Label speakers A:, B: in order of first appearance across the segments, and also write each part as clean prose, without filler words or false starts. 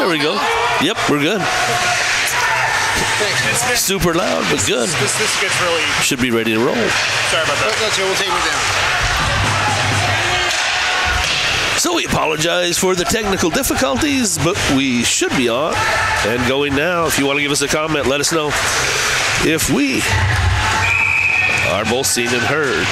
A: There we go. Yep, we're good. Super loud, but good.
B: This gets really...
A: Should be ready to roll.
B: Sorry about that.
C: That's it. We'll take it down.
A: So we apologize for the technical difficulties, but we should be on and going now. If you want to give us a comment, let us know if we are both seen and heard.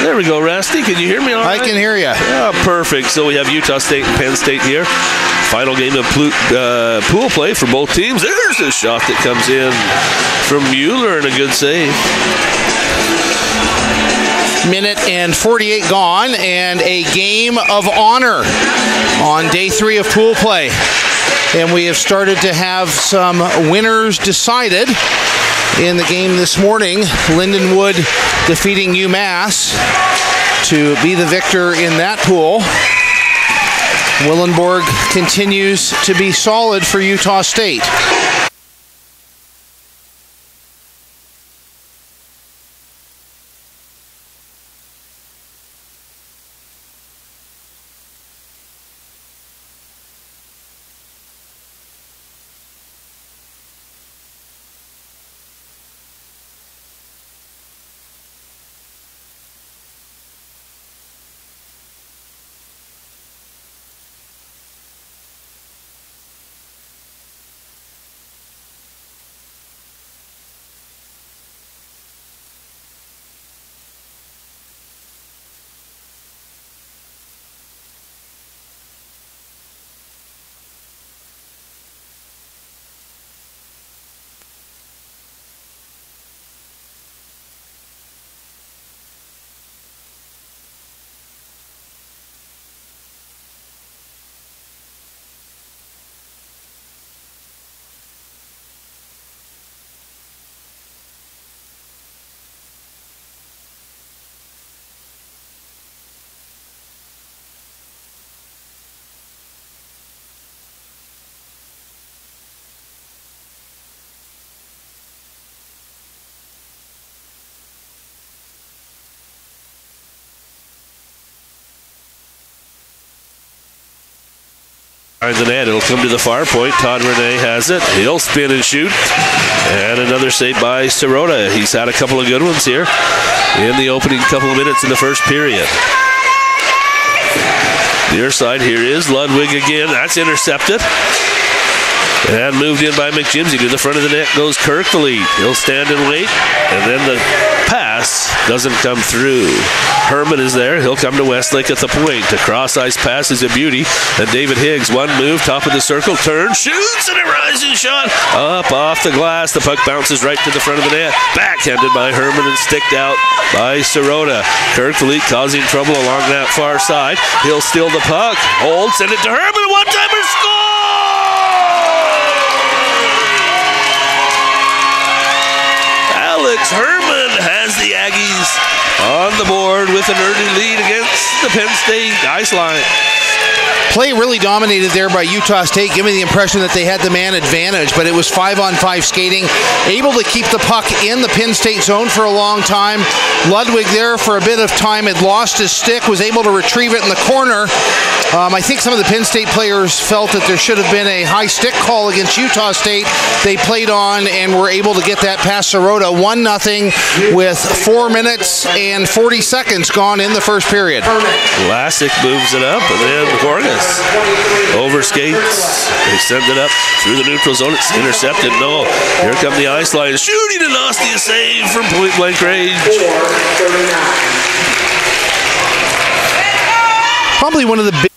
A: There we go, Rusty. Can you hear me all right?
C: I can hear you.
A: Yeah, perfect. So we have Utah State and Penn State here. Final game of pool play for both teams. There's a shot that comes in from Mueller and a good save.
C: Minute and 48 gone, and a game of honor on day 3 of pool play. And we have started to have some winners decided in the game this morning. Lindenwood defeating UMass to be the victor in that pool. Willenborg continues to be solid for Utah State.
A: The net, it'll come to the far point. Todd Renee has it. He'll spin and shoot. And another save by Sirota. He's had a couple of good ones here in the opening couple of minutes in the first period. Near side here is Ludwig again. That's intercepted. And moved in by McJimsey. To the front of the net goes Kirkley. He'll stand and wait. And then the pass doesn't come through. Herman is there. He'll come to Westlake at the point. The cross-ice pass is a beauty. And David Higgs, one move, top of the circle, turn, shoots, and a rising shot. Up off the glass. The puck bounces right to the front of the net. Backhanded by Herman and sticked out by Sirota. Kirkley causing trouble along that far side. He'll steal the puck. Hold, send it to Herman. One-timer score! Alex Herman has the Aggies on the board with an early lead against the Penn State ice line.
C: Play really dominated there by Utah State, giving the impression that they had the man advantage, but it was 5-on-5 skating, able to keep the puck in the Penn State zone for a long time. Ludwig there for a bit of time had lost his stick, was able to retrieve it in the corner. I think some of the Penn State players felt that there should have been a high stick call against Utah State. They played on and were able to get that past Sirota. 1-0 with 4 minutes and 40 seconds gone in the first period.
A: Vlasic moves it up, and then Gorgas overskates. They send it up through the neutral zone. It's intercepted. No. Here come the ice line. Shooting and Ostia save from point blank range.
C: Probably one of the big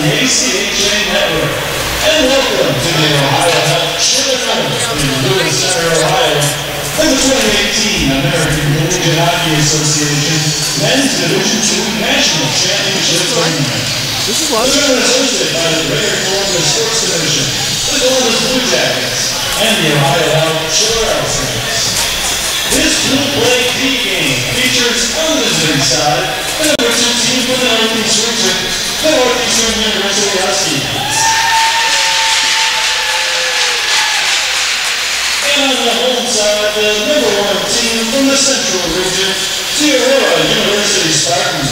B: the ACHA network. And welcome to the Ohio Health Share in Lewis Center, Ohio, for the 2018 American Collegiate Hockey Association Men's Division II National Championship Tournament.
C: This is
B: the tournament is hosted by the Greater Columbus Sports Division, the Columbus Blue Jackets, and the Ohio Health Shore Elks. This Blue Play D game features on the visiting side the number 2 team from the Northeast region, the Northeastern University Huskies. And on the home side, the number 1 team from the Central region, the Aurora University Spartans.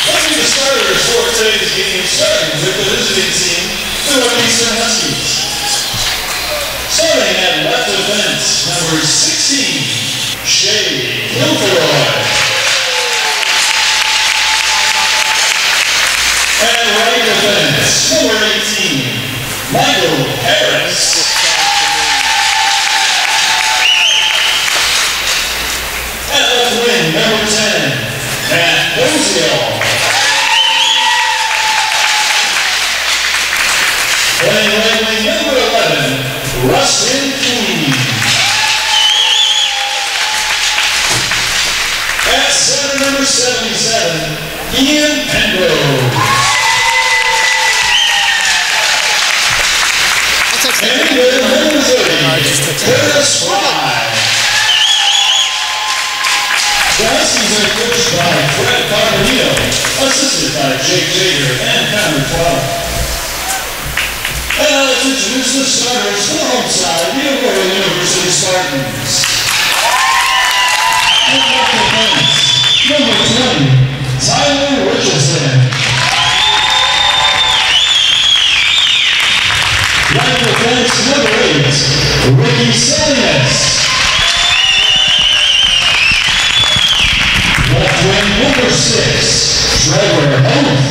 B: Let's get the starters for today's game, starting with the visiting team, the Northeastern Huskies. Starting at left defense, number 16, Shea Milfoy. And right defense, number 18, Michael Harris. At left wing, number 10, Matt Bozio. Playing right wing, number 11, Rustin King. At center, number 77, Ian Penrose. And with number 30, Curtis Fry. The Huskies are coached by Fred Carmenito, assisted by Jake Jager and Cameron Clark. And now let's introduce the starters for the home side, the Aurora University Spartans. And left defense, number 20, Tyler Richardson. Right defense, number 8, Ricky Salinas. Left wing, number 6, Trevor Oath.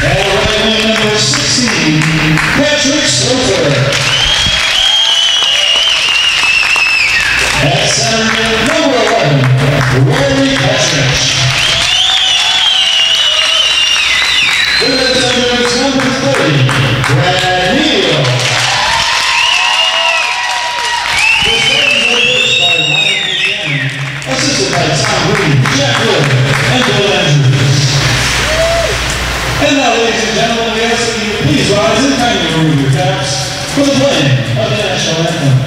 B: And right wing, number 16, Patrick Stouffer. At center, number 11, Rory Patrick. With attendance, number 30, Brad Neal. The starters are coached by Ryan Buchanan, assisted by Tom Green, Jack Wood, and Bill Andrews. And now, ladies and gentlemen, we ask that you please rise and kindly remove your caps for the playing of the national anthem.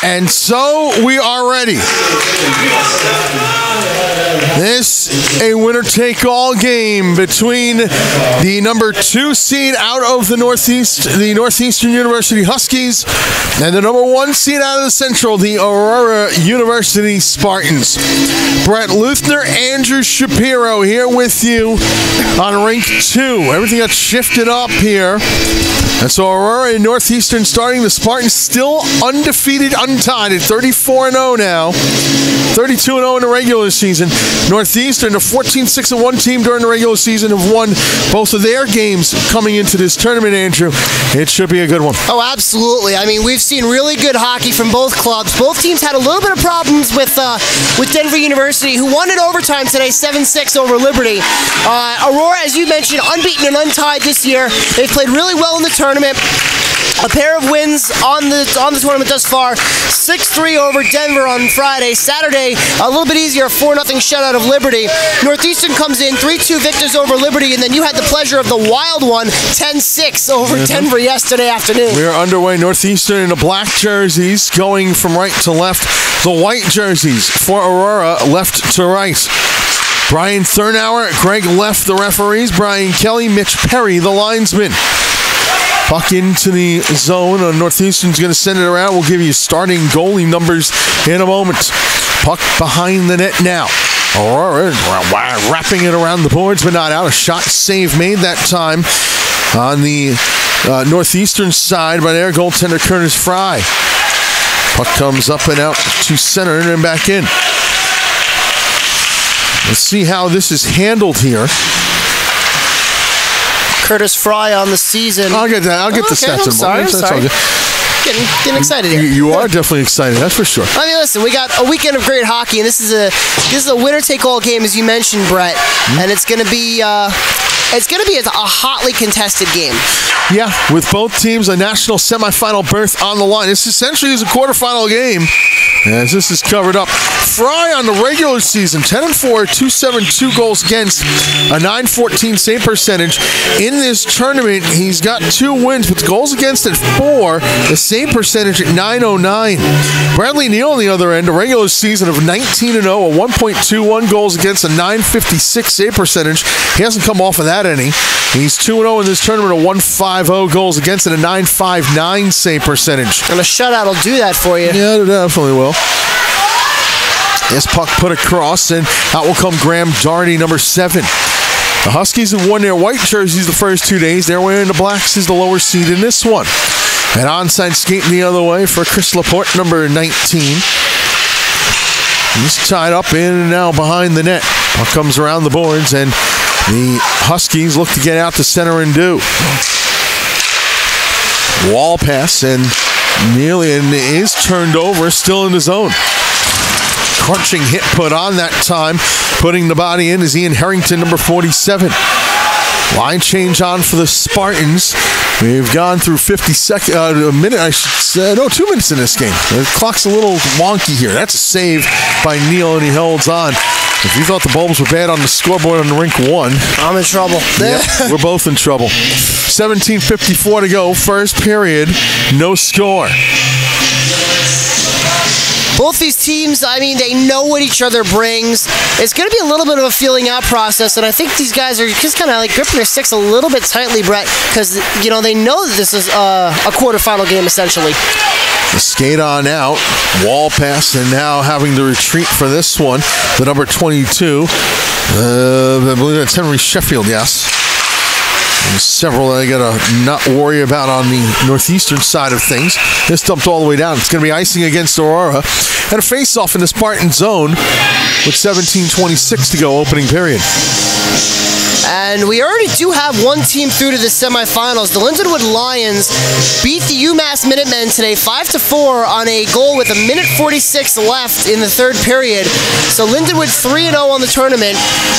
C: And so we are ready. This a winner-take-all game between the number 2 seed out of the Northeastern University Huskies, and the number 1 seed out of the Central, the Aurora University Spartans. Brett Luthner, Andrew Shapiro here with you on Rink 2. Everything got shifted up here. And so Aurora and Northeastern starting. The Spartans still undefeated,
D: Penn tied at 34-0 now. 32-0 in the regular season. Northeastern, a 14-6-1 team during the regular season, have won both of their games coming into this tournament, Andrew. It should be a good one.
E: Oh, absolutely. I mean, we've seen really good hockey from both clubs. Both teams had a little bit of problems with Denver University, who won in overtime today, 7-6 over Liberty. Aurora, as you mentioned, unbeaten and untied this year. They've played really well in the tournament. A pair of wins on the tournament thus far. 6-3 over Denver on Friday. Saturday, a little bit easier, 4-0 shutout of Liberty. Northeastern comes in, 3-2 victors over Liberty, and then you had the pleasure of the wild one, 10-6 over Denver yesterday afternoon.
D: We are underway. Northeastern in the black jerseys, going from right to left. The white jerseys for Aurora, left to right. Brian Thurnauer, Greg Leff, the referees. Brian Kelly, Mitch Perry, the linesman. Puck into the zone. Northeastern's going to send it around. We'll give you starting goalie numbers in a moment. Puck behind the net now. Aurora wrapping it around the boards, but not out. A shot save made that time on the Northeastern side by their goaltender Curtis Fry. Puck comes up and out to center and then back in. Let's see how this is handled here.
E: Curtis Fry on the season.
D: I'll get that. I'll get the stats in a moment.
E: I'm sorry. Getting excited here.
D: You are definitely excited, that's for sure.
E: I mean, listen, we got a weekend of great hockey, and this is a winner-take-all game, as you mentioned, Brett, and it's going to be a hotly contested game.
D: Yeah, with both teams a national semifinal berth on the line. This essentially is a quarterfinal game, as this is covered up. Fry on the regular season, 10-4, 272 goals against, a .914 save percentage. In this tournament, he's got 2 wins, with goals against at 4, the save percentage at .909. Bradley Neal on the other end, a regular season of 19-0, a 1.21 goals against, a .956 save percentage. He hasn't come off of that any. He's 2-0 in this tournament, a 1.50 goals against, and a .959 save percentage.
E: And a shutout will do that for you.
D: Yeah, it definitely will. This puck put across, and out will come Graham Doherty, number 7. The Huskies have worn their white jerseys the first 2 days. They're wearing the blacks as the lower seed in this one. An onside skating the other way for Chris Laporte, number 19. He's tied up in and now behind the net. Puck comes around the boards, and the Huskies look to get out to center and do. Wall pass, and nearly is turned over, still in the zone. Crunching hit put on that time. Putting the body in is Ian Harrington, number 47. Line change on for the Spartans. We've gone through 50 seconds, a minute, I should say, no, 2 minutes in this game. The clock's a little wonky here. That's a save by Neal, and he holds on. If you thought the Bulbs were bad on the scoreboard on the rink 1,
E: I'm in trouble.
D: Yep, we're both in trouble. 17:54 to go, first period, no score.
E: Both these teams, I mean, they know what each other brings. It's going to be a little bit of a feeling out process, and I think these guys are just kind of like gripping their sticks a little bit tightly, Brett, because, you know, they know that this is a quarterfinal game, essentially.
D: The skate on out, wall pass, and now having to retreat for this one, the number 22. I believe that's Henry Sheffield, yes. There's several that I got to not worry about on the Northeastern side of things. This dumped all the way down. It's going to be icing against Aurora. And a face-off in the Spartan zone with 17:26 to go, opening period.
E: And we already do have one team through to the semifinals. The Lindenwood Lions beat the UMass Minutemen today 5-4 on a goal with 1:46 left in the third period. So Lindenwood 3-0 on the tournament.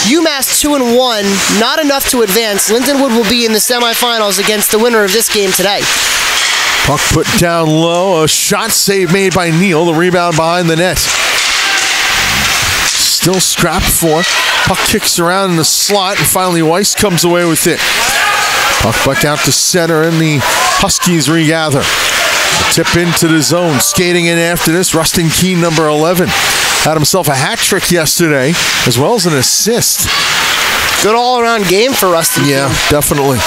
E: UMass 2-1. Not enough to advance. Lindenwood will be in the semifinals against the winner of this game today.
D: Puck put down low. A shot save made by Neal. The rebound behind the net. Still scrapped for. Puck kicks around in the slot, and finally Weiss comes away with it. Puck back out to center, and the Huskies regather. A tip into the zone. Skating in after this, Rustin Keene, number 11. Had himself a hat trick yesterday, as well as an assist.
E: Good all-around game for Rustin.
D: Yeah, definitely.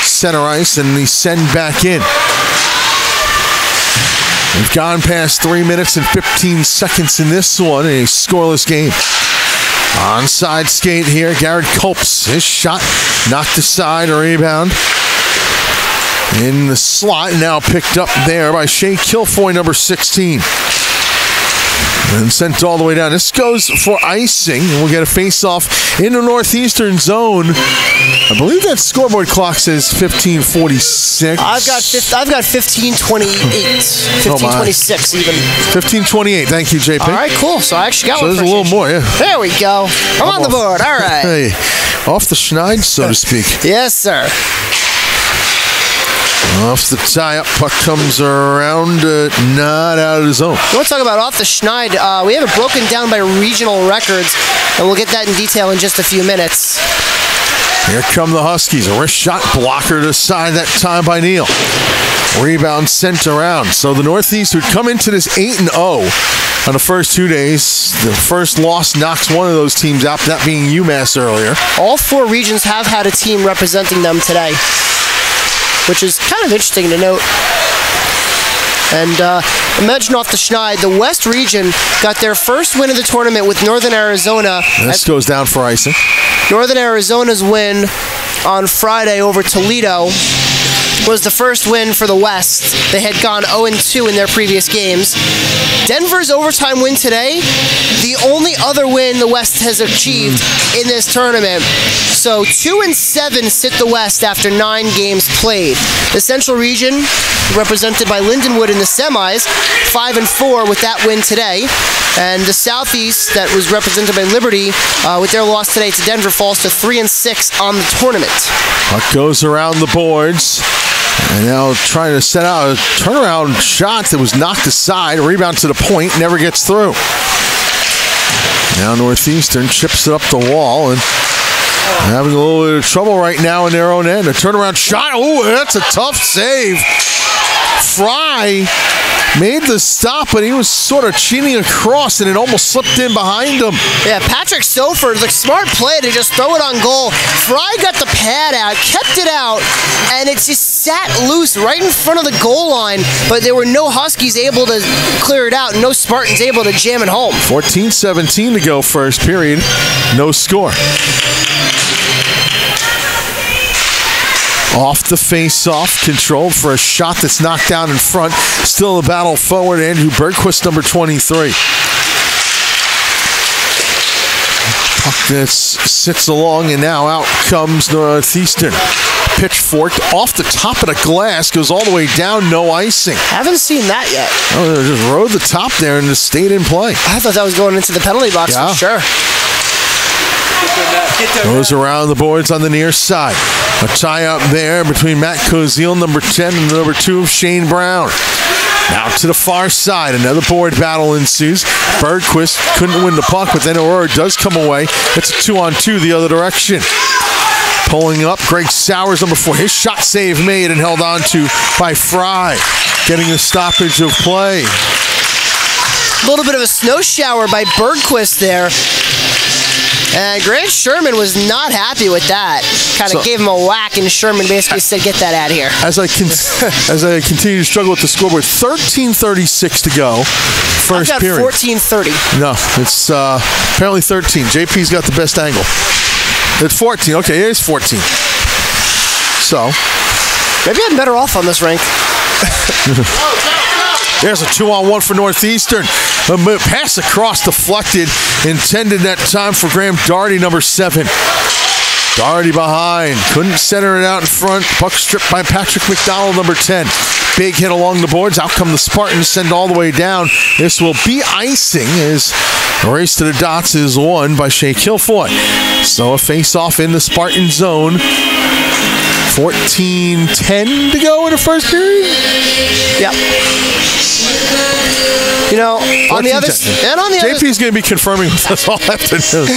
D: Center ice, and the send back in. We've gone past 3 minutes and 15 seconds in this one, a scoreless game. Onside skate here, Garrett Culps. His shot knocked aside, a rebound. in the slot, now picked up there by Shea Kilfoy, number 16. And sent all the way down. This goes for icing, and we'll get a face-off in the northeastern zone. I believe that scoreboard clock says 15:46.
E: I've got 15:28, 15:26 even.
D: 15:28. Thank you, JP.
E: All right, cool. So I actually got one.
D: So there's a little more, yeah.
E: There we go. I'm on the board. All right.
D: Hey, off the schneid, so to speak.
E: Yes, sir.
D: Off the tie-up, puck comes around, not out of the zone.
E: You want to talk about off the schneid? We have it broken down by regional records, and we'll get that in detail in just a few minutes.
D: Here come the Huskies. A wrist shot blocker to the side that time by Neal. Rebound sent around. So the Northeast would come into this 8-0 on the first 2 days. The first loss knocks one of those teams out, that being UMass earlier.
E: All 4 regions have had a team representing them today, which is kind of interesting to note. And imagine off the schneid, the West region got their first win of the tournament with Northern Arizona.
D: This goes down for icing.
E: Northern Arizona's win on Friday over Toledo was the first win for the West. They had gone 0-2 in their previous games. Denver's overtime win today, the only other win the West has achieved in this tournament. So 2-7 sit the West after 9 games played. The Central region, represented by Lindenwood in the semis, 5-4 with that win today. And the Southeast, that was represented by Liberty, with their loss today to Denver, falls to 3-6 on the tournament.
D: Puck goes around the boards. And now trying to set out a turnaround shot that was knocked aside. Rebound to the point, never gets through. Now Northeastern chips it up the wall and having a little bit of trouble right now in their own end. A turnaround shot. Oh, that's a tough save. Fry made the stop, but he was sort of cheating across, and it almost slipped in behind him.
E: Yeah, Patrick Sofer, the smart play to just throw it on goal. Fry got the pad out, kept it out, and it just sat loose right in front of the goal line, but there were no Huskies able to clear it out, and no Spartans able to jam it home.
D: 14:17 to go first period. No score. Off the face-off, controlled for a shot that's knocked down in front. Still a battle forward, Andrew Bergquist, number 23. Puck that sits along, and now out comes Northeastern. Pitchforked off the top of the glass, goes all the way down, no icing.
E: Haven't seen that yet.
D: Oh, they just rode the top there and just stayed in play.
E: I thought that was going into the penalty box for sure.
D: Goes around the boards on the near side. A tie up there between Matt Koziel, number 10, and number 2 of Shane Brown. Now to the far side, another board battle ensues. Bergquist couldn't win the puck, but then Aurora does come away. It's a 2-on-2 the other direction. Pulling up, Greg Sowers, number 4. His shot save made and held on to by Fry. Getting the stoppage of play.
E: A little bit of a snow shower by Bergquist there. And Grant Sherman was not happy with that. Kind of gave him a whack, and Sherman basically said, get that out of here.
D: As I continue to struggle with the scoreboard, 13:36 to go. First
E: I've got
D: period.
E: 14:30.
D: No, it's apparently 13. JP's got the best angle. It's 14. Okay, it is 14. So.
E: Maybe I'm better off on this rank.
D: There's a 2-on-1 for Northeastern. A pass across deflected. Intended that time for Graham Doherty, number 7. Doherty behind. Couldn't center it out in front. Puck stripped by Patrick McDonald, number 10. Big hit along the boards. Out come the Spartans. Send all the way down. This will be icing as the race to the dots is won by Shea Kilfoy. So a face-off in the Spartan zone. 14:10 to go in the first period?
E: Yep. You know, on the other
D: JP's going to be confirming with us all afternoon.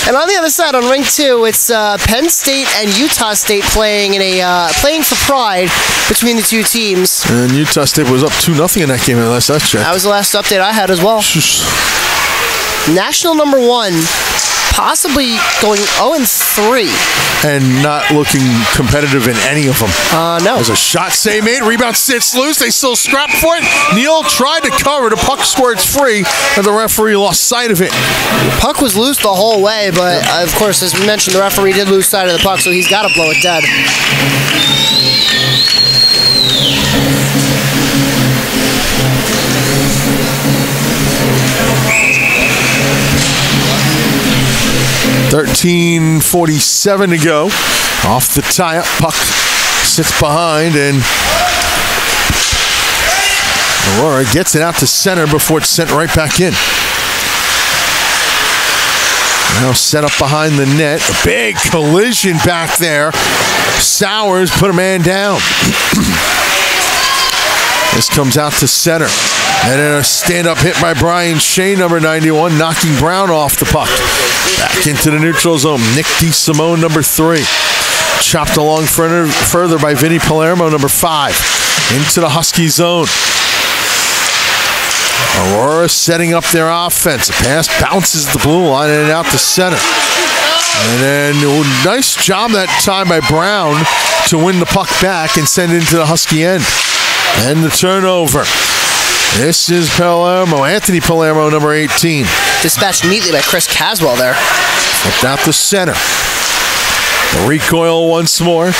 E: And on the other side, on ring 2, it's Penn State and Utah State playing in a playing for pride between the two teams.
D: And Utah State was up 2-0 in that game unless that's checked.
E: That was the last update I had as well. National number 1. Possibly going 0-3.
D: And not looking competitive in any of them.
E: No.
D: There's a shot save made. Rebound sits loose. They still scrap for it. Neal tried to cover. The puck squirts free, and the referee lost sight of it.
E: The puck was loose the whole way, but of course, as we mentioned, the referee did lose sight of the puck, so he's got to blow it dead.
D: 13:47 to go. Off the tie-up, puck sits behind, and Aurora gets it out to center before it's sent right back in. Now set up behind the net. A big collision back there. Sowers put a man down. This comes out to center. And then a stand-up hit by Brian Shea, number 91, knocking Brown off the puck. Back into the neutral zone. Nick DeSimone, number 3. Chopped along further by Vinny Palermo, number 5. Into the Husky zone. Aurora setting up their offense. A pass bounces the blue line and out to center. And then nice job that time by Brown to win the puck back and send it into the Husky end. And the turnover. This is Palermo, Anthony Palermo, number 18.
E: Dispatched neatly by Chris Caswell there.
D: Flipped out the center. The recoil once more.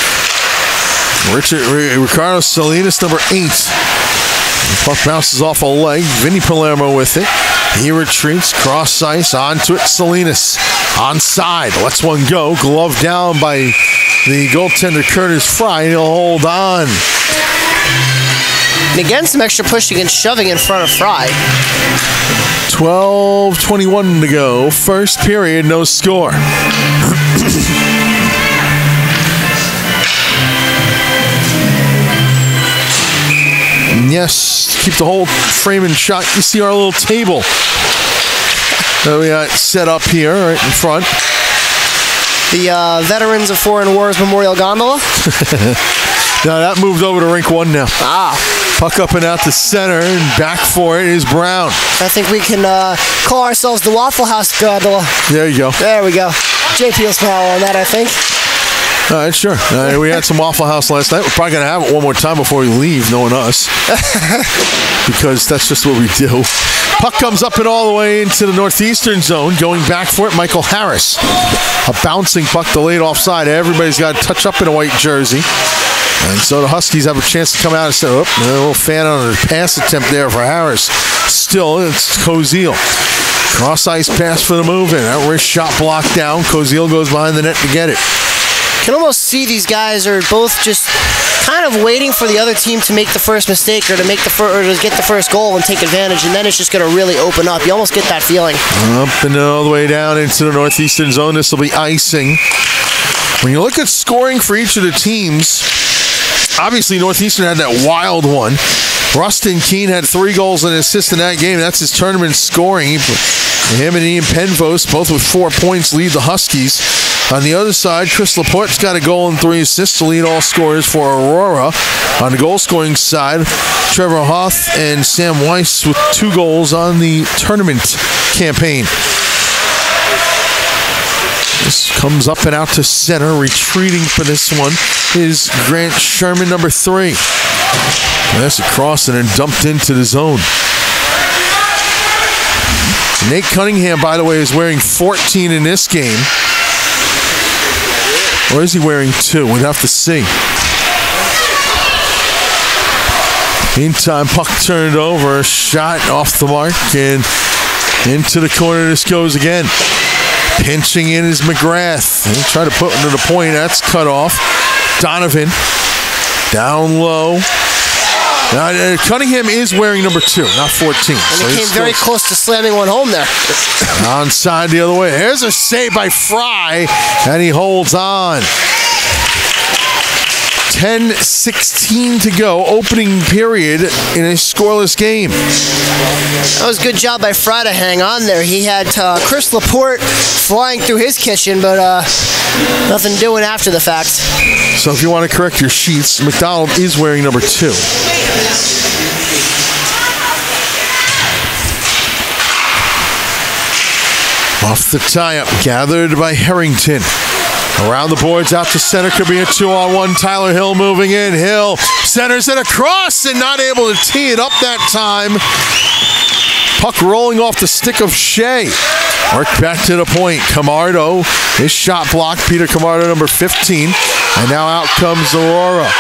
D: Ricardo Salinas, number 8. The puck bounces off a leg. Vinny Palermo with it. He retreats, cross ice, onto it. Salinas onside. Lets one go. Glove down by the goaltender Curtis Fry. He'll hold on.
E: And again, some extra pushing and shoving in front of Fry.
D: 12:21 to go. First period, no score. Yes, keep the whole frame in shot. You see our little table that we got set up here right in front.
E: The Veterans of Foreign Wars Memorial Gondola.
D: Now that moved over to rink 1 now.
E: Ah.
D: Puck up and out to center, and back for it is Brown.
E: I think we can call ourselves the Waffle House Gondola.
D: There you go.
E: There we go. JP will smile on that, I think.
D: All right, sure. We had some Waffle House last night. We're probably going to have it one more time before we leave, knowing us. Because that's just what we do. Puck comes up and all the way into the northeastern zone. Going back for it, Michael Harris. A bouncing puck delayed offside. Everybody's got to touch up in a white jersey. And so the Huskies have a chance to come out and say, oh, a little fan on a pass attempt there for Harris. Still, it's Koziel. Cross-ice pass for the move in. That wrist shot blocked down. Koziel goes behind the net to get it.
E: Can almost see these guys are both just kind of waiting for the other team to make the first mistake or to make or to get the first goal and take advantage, and then it's just going to really open up. You almost get that feeling.
D: Up and all the way down into the northeastern zone. This will be icing. When you look at scoring for each of the teams, obviously Northeastern had that wild one. Rustin Keene had 3 goals and an assist in that game. That's his tournament scoring. Him and Ian Penvos, both with 4 points, lead the Huskies. On the other side, Chris Laporte's got a goal and 3 assists to lead all scorers for Aurora. On the goal-scoring side, Trevor Hoth and Sam Weiss with 2 goals on the tournament campaign. This comes up and out to center. Retreating for this one is Grant Sherman, number 3. That's across and then dumped into the zone. Nate Cunningham, by the way, is wearing 14 in this game. Or is he wearing 2? We'd have to see. Meantime, puck turned over. Shot off the mark and into the corner this goes again. Pinching in is McGrath. He'll try to put it into the point. That's cut off. Donovan down low. Now, Cunningham is wearing number 2, not 14.
E: And he came very close to slamming one home there.
D: Onside the other way. There's a save by Fry, and he holds on. 10:16 to go, opening period in a scoreless game.
E: That was a good job by Fry to hang on there. He had Chris Laporte flying through his kitchen, but nothing doing after the fact.
D: So if you want to correct your sheets, McDonald is wearing number 2. Off the tie-up, gathered by Harrington. Around the boards, out to center, could be a 2-on-1. Tyler Hill moving in. Hill centers it across and not able to tee it up that time. Puck rolling off the stick of Shea. Worked back to the point. Camardo, his shot blocked. Peter Camardo, number 15. And now out comes Aurora.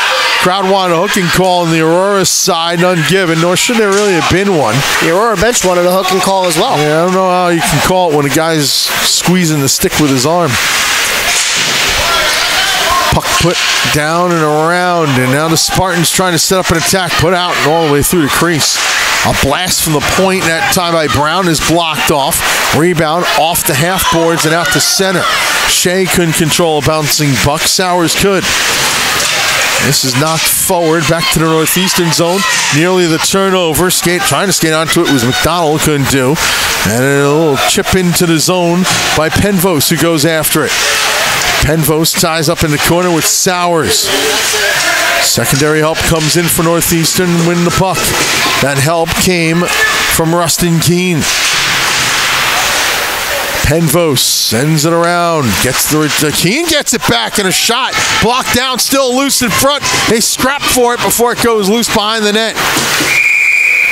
D: Crowd wanted a hooking call on the Aurora side, none given, nor should there really have been one.
E: The Aurora bench wanted a hooking call as well.
D: Yeah, I don't know how you can call it when a guy's squeezing the stick with his arm. Puck put down and around, and now the Spartans trying to set up an attack, put out and all the way through the crease. A blast from the point, that time by Brown is blocked off. Rebound off the half boards and out to center. Shea couldn't control a bouncing puck. Sowers could. This is knocked forward back to the northeastern zone. Nearly the turnover. Trying to skate onto it was McDonald, couldn't do. And a little chip into the zone by Penvos, who goes after it. Penvos ties up in the corner with Sowers. Secondary help comes in for Northeastern, win the puck. That help came from Rustin Keene. Penvos sends it around, Keene gets it back, and a shot blocked down, still loose in front. They scrap for it before it goes loose behind the net.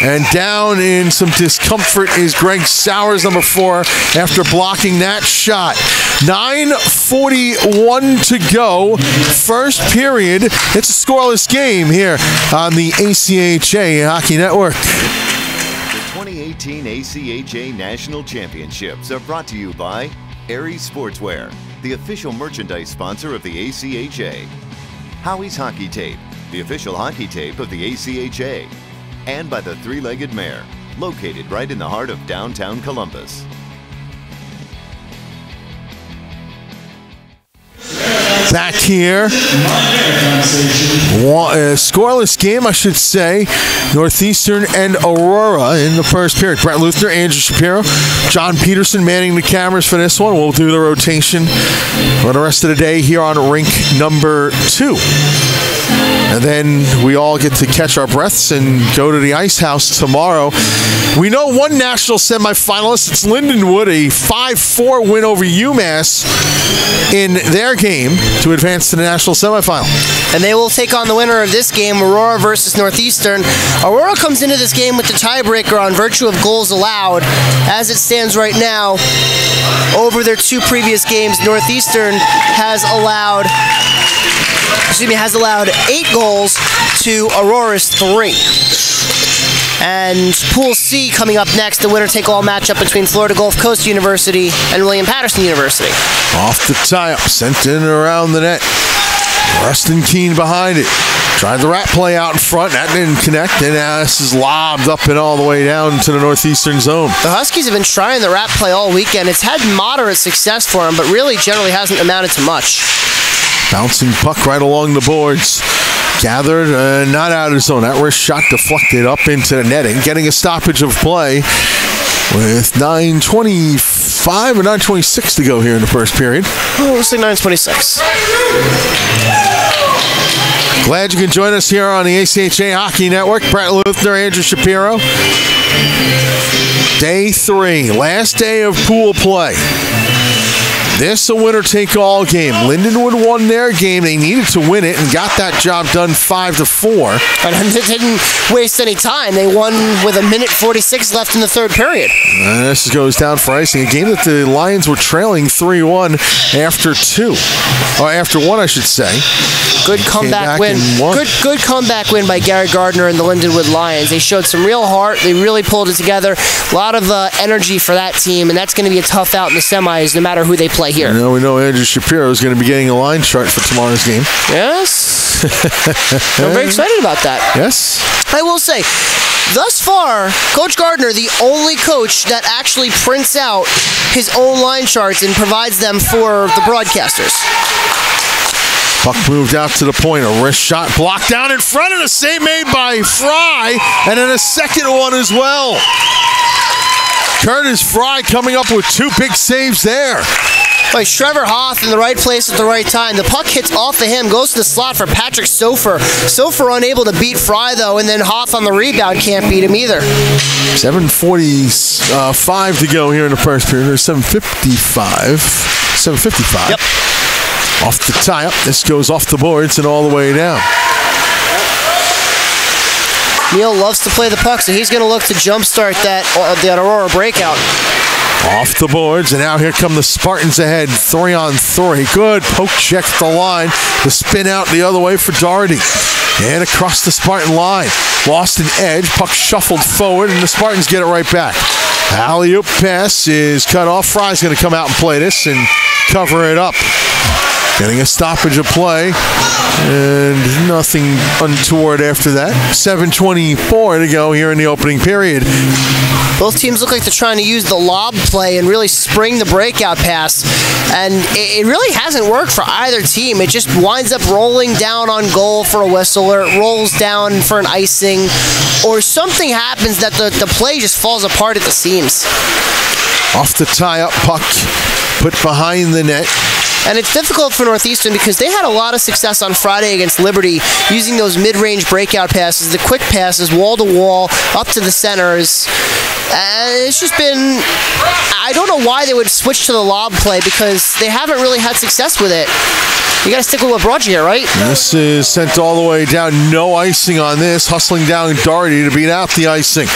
D: And down in some discomfort is Greg Sowers, number 4, after blocking that shot. 9:41 to go. First period. It's a scoreless game here on the ACHA Hockey Network.
F: The 2018 ACHA National Championships are brought to you by Aries Sportswear, the official merchandise sponsor of the ACHA. Howie's Hockey Tape, the official hockey tape of the ACHA. And by the Three-Legged Mare, located right in the heart of downtown Columbus.
D: Back here, scoreless game, I should say. Northeastern and Aurora in the first period. Brett Luthner, Andrew Shapiro, John Peterson manning the cameras for this one. We'll do the rotation for the rest of the day here on rink number 2. And then we all get to catch our breaths and go to the Ice House tomorrow. We know one national semifinalist. It's Lindenwood, a 5-4 win over UMass in their game to advance to the national semifinal.
E: And they will take on the winner of this game, Aurora versus Northeastern. Aurora comes into this game with the tiebreaker on virtue of goals allowed. As it stands right now, over their 2 previous games, Northeastern has allowed 8 goals to Aurora's 3. And Pool C coming up next, the winner-take-all matchup between Florida Gulf Coast University and William Patterson University.
D: Off the tie-up, sent in and around the net. Rustin Keene behind it. Tried the rat play out in front. That didn't connect. And now this is lobbed up and all the way down to the northeastern zone.
E: The Huskies have been trying the rat play all weekend. It's had moderate success for them, but really generally hasn't amounted to much.
D: Bouncing puck right along the boards. Gathered, not out of the zone. That wrist shot deflected up into the netting. Getting a stoppage of play with 9:25 or 9:26 to go here in the first period.
E: Oh, let's say 9:26.
D: Glad you can join us here on the ACHA Hockey Network. Brett Luthner, Andrew Shapiro. Day 3, last day of pool play. This a winner-take-all game. Lindenwood won their game. They needed to win it and got that job done 5-4.
E: And they didn't waste any time. They won with 1:46 left in the third period.
D: This goes down for icing. A game that the Lions were trailing 3-1 after 2. Or after 1, I should say.
E: Good comeback win. Good comeback win by Gary Gardner and the Lindenwood Lions. They showed some real heart. They really pulled it together. A lot of energy for that team, and that's going to be a tough out in the semis no matter who they play here.
D: We know Andrew Shapiro is going to be getting a line chart for tomorrow's game.
E: Yes. I'm very excited about that.
D: Yes.
E: I will say, thus far, Coach Gardner, the only coach that actually prints out his own line charts and provides them for the broadcasters.
D: Puck moved out to the point. A wrist shot blocked down in front, and a save made by Fry, and then a second one as well. Curtis Fry coming up with 2 big saves there.
E: Like Trevor Hoff in the right place at the right time. The puck hits off of him, goes to the slot for Patrick Sofer. Sofer unable to beat Fry, though, and then Hoff on the rebound can't beat him either.
D: 7:45 to go here in the first period. There's 7:55.
E: Yep.
D: Off the tie-up. This goes off the boards and all the way down.
E: Neal loves to play the puck, so he's going to look to jumpstart that Aurora breakout.
D: Off the boards, and now here come the Spartans ahead. 3-on-3. Good poke check at the line. The spin out the other way for Doherty. And across the Spartan line. Lost an edge. Puck shuffled forward, and the Spartans get it right back. Alley-oop pass is cut off. Fry's going to come out and play this and cover it up. Getting a stoppage of play, and nothing untoward after that. 7:24 to go here in the opening period.
E: Both teams look like they're trying to use the lob play and really spring the breakout pass, and it really hasn't worked for either team. It just winds up rolling down on goal for a whistle, or it rolls down for an icing, or something happens that the play just falls apart at the seams.
D: Off the tie-up puck, put behind the net.
E: And it's difficult for Northeastern because they had a lot of success on Friday against Liberty using those mid-range breakout passes, the quick passes, wall-to-wall, up to the centers. And it's just been... I don't know why they would switch to the lob play because they haven't really had success with it. You got to stick with what brought you here, right?
D: This is sent all the way down. No icing on this. Hustling down Doherty to beat out the icing.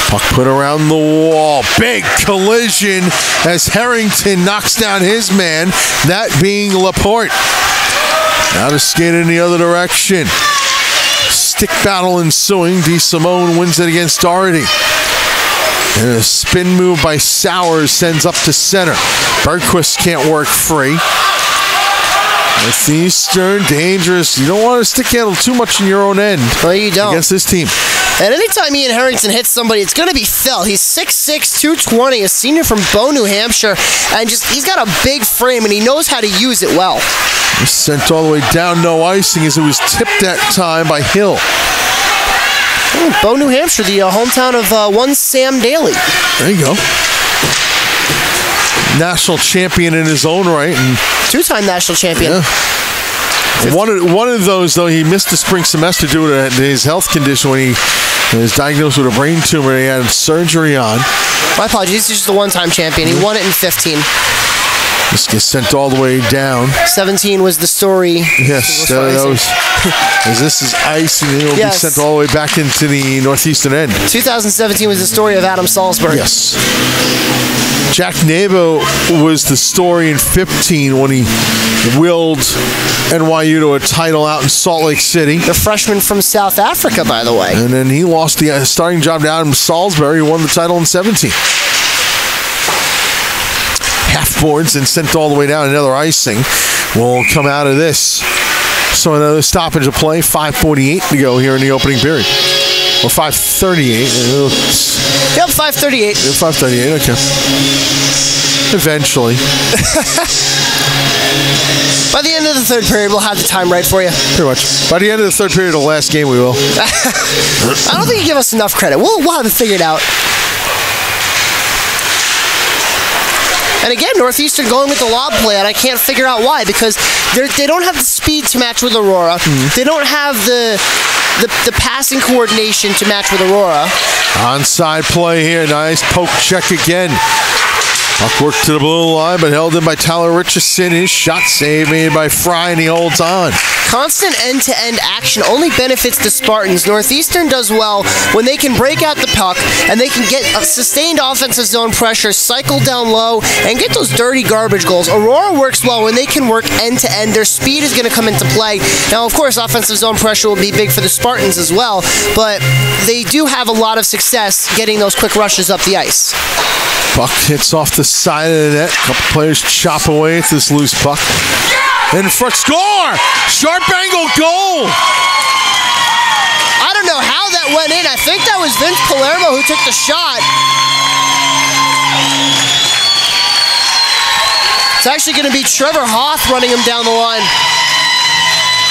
D: Puck put around the wall. Big collision as Harrington knocks down his man, that being Laporte. Now to skate in the other direction. Stick battle ensuing. DeSimone wins it against Doherty. And a spin move by Sowers sends up to center. Bergquist can't work free. Northeastern, dangerous. You don't want to stick handle too much in your own end.
E: No, you don't.
D: Against this team.
E: And anytime Ian Harrington hits somebody, it's going to be Phil. He's 6'6", 220, a senior from Bow, New Hampshire, and he's got a big frame, and he knows how to use it well.
D: Sent all the way down, no icing, as it was tipped that time by Hill.
E: Oh, Bow, New Hampshire, the hometown of one Sam Daly.
D: There you go. National champion in his own right. And
E: two-time national champion.
D: Yeah. One of those, though, he missed the spring semester due to his health condition when he was diagnosed with a brain tumor and he had surgery on.
E: My apologies, he's just a one-time champion. He won it in 15.
D: This gets sent all the way down.
E: 17 was the story.
D: Yes, as this is ice, and it will be sent all the way back into the Northeastern end. 2017
E: was the story of Adam Salzberg.
D: Yes. Jack Nebo was the story in 15 when he willed NYU to a title out in Salt Lake City.
E: The freshman from South Africa, by the way.
D: And then he lost the starting job to Adam Salisbury, who won the title in 17. Half boards and sent all the way down. Another icing will come out of this. So another stoppage of play. 5:48 to go here in the opening period. Or 5:38.
E: Yep, 5:38.
D: 5:38, okay. Eventually.
E: By the end of the third period, we'll have the time right for you.
D: Pretty much. By the end of the third period of the last game, we will.
E: I don't think you give us enough credit. We'll have it figured out. And again, Northeastern going with the lob play, and I can't figure out why, because they don't have the speed to match with Aurora. They don't have the passing coordination to match with Aurora.
D: Onside play here. Nice poke check again. Puck worked to the blue line, but held in by Tyler Richardson. His shot save made by Fry, and he holds on.
E: Constant end-to-end action only benefits the Spartans. Northeastern does well when they can break out the puck and they can get a sustained offensive zone pressure, cycle down low, and get those dirty garbage goals. Aurora works well when they can work end-to-end. Their speed is going to come into play. Now, of course, offensive zone pressure will be big for the Spartans as well, but they do have a lot of success getting those quick rushes up the ice.
D: Puck hits off the side of the net. A couple players chop away at this loose puck. In front, score! Sharp angle goal!
E: I don't know how that went in. I think that was Vince Palermo who took the shot. It's actually going to be Trevor Hoth running him down the line.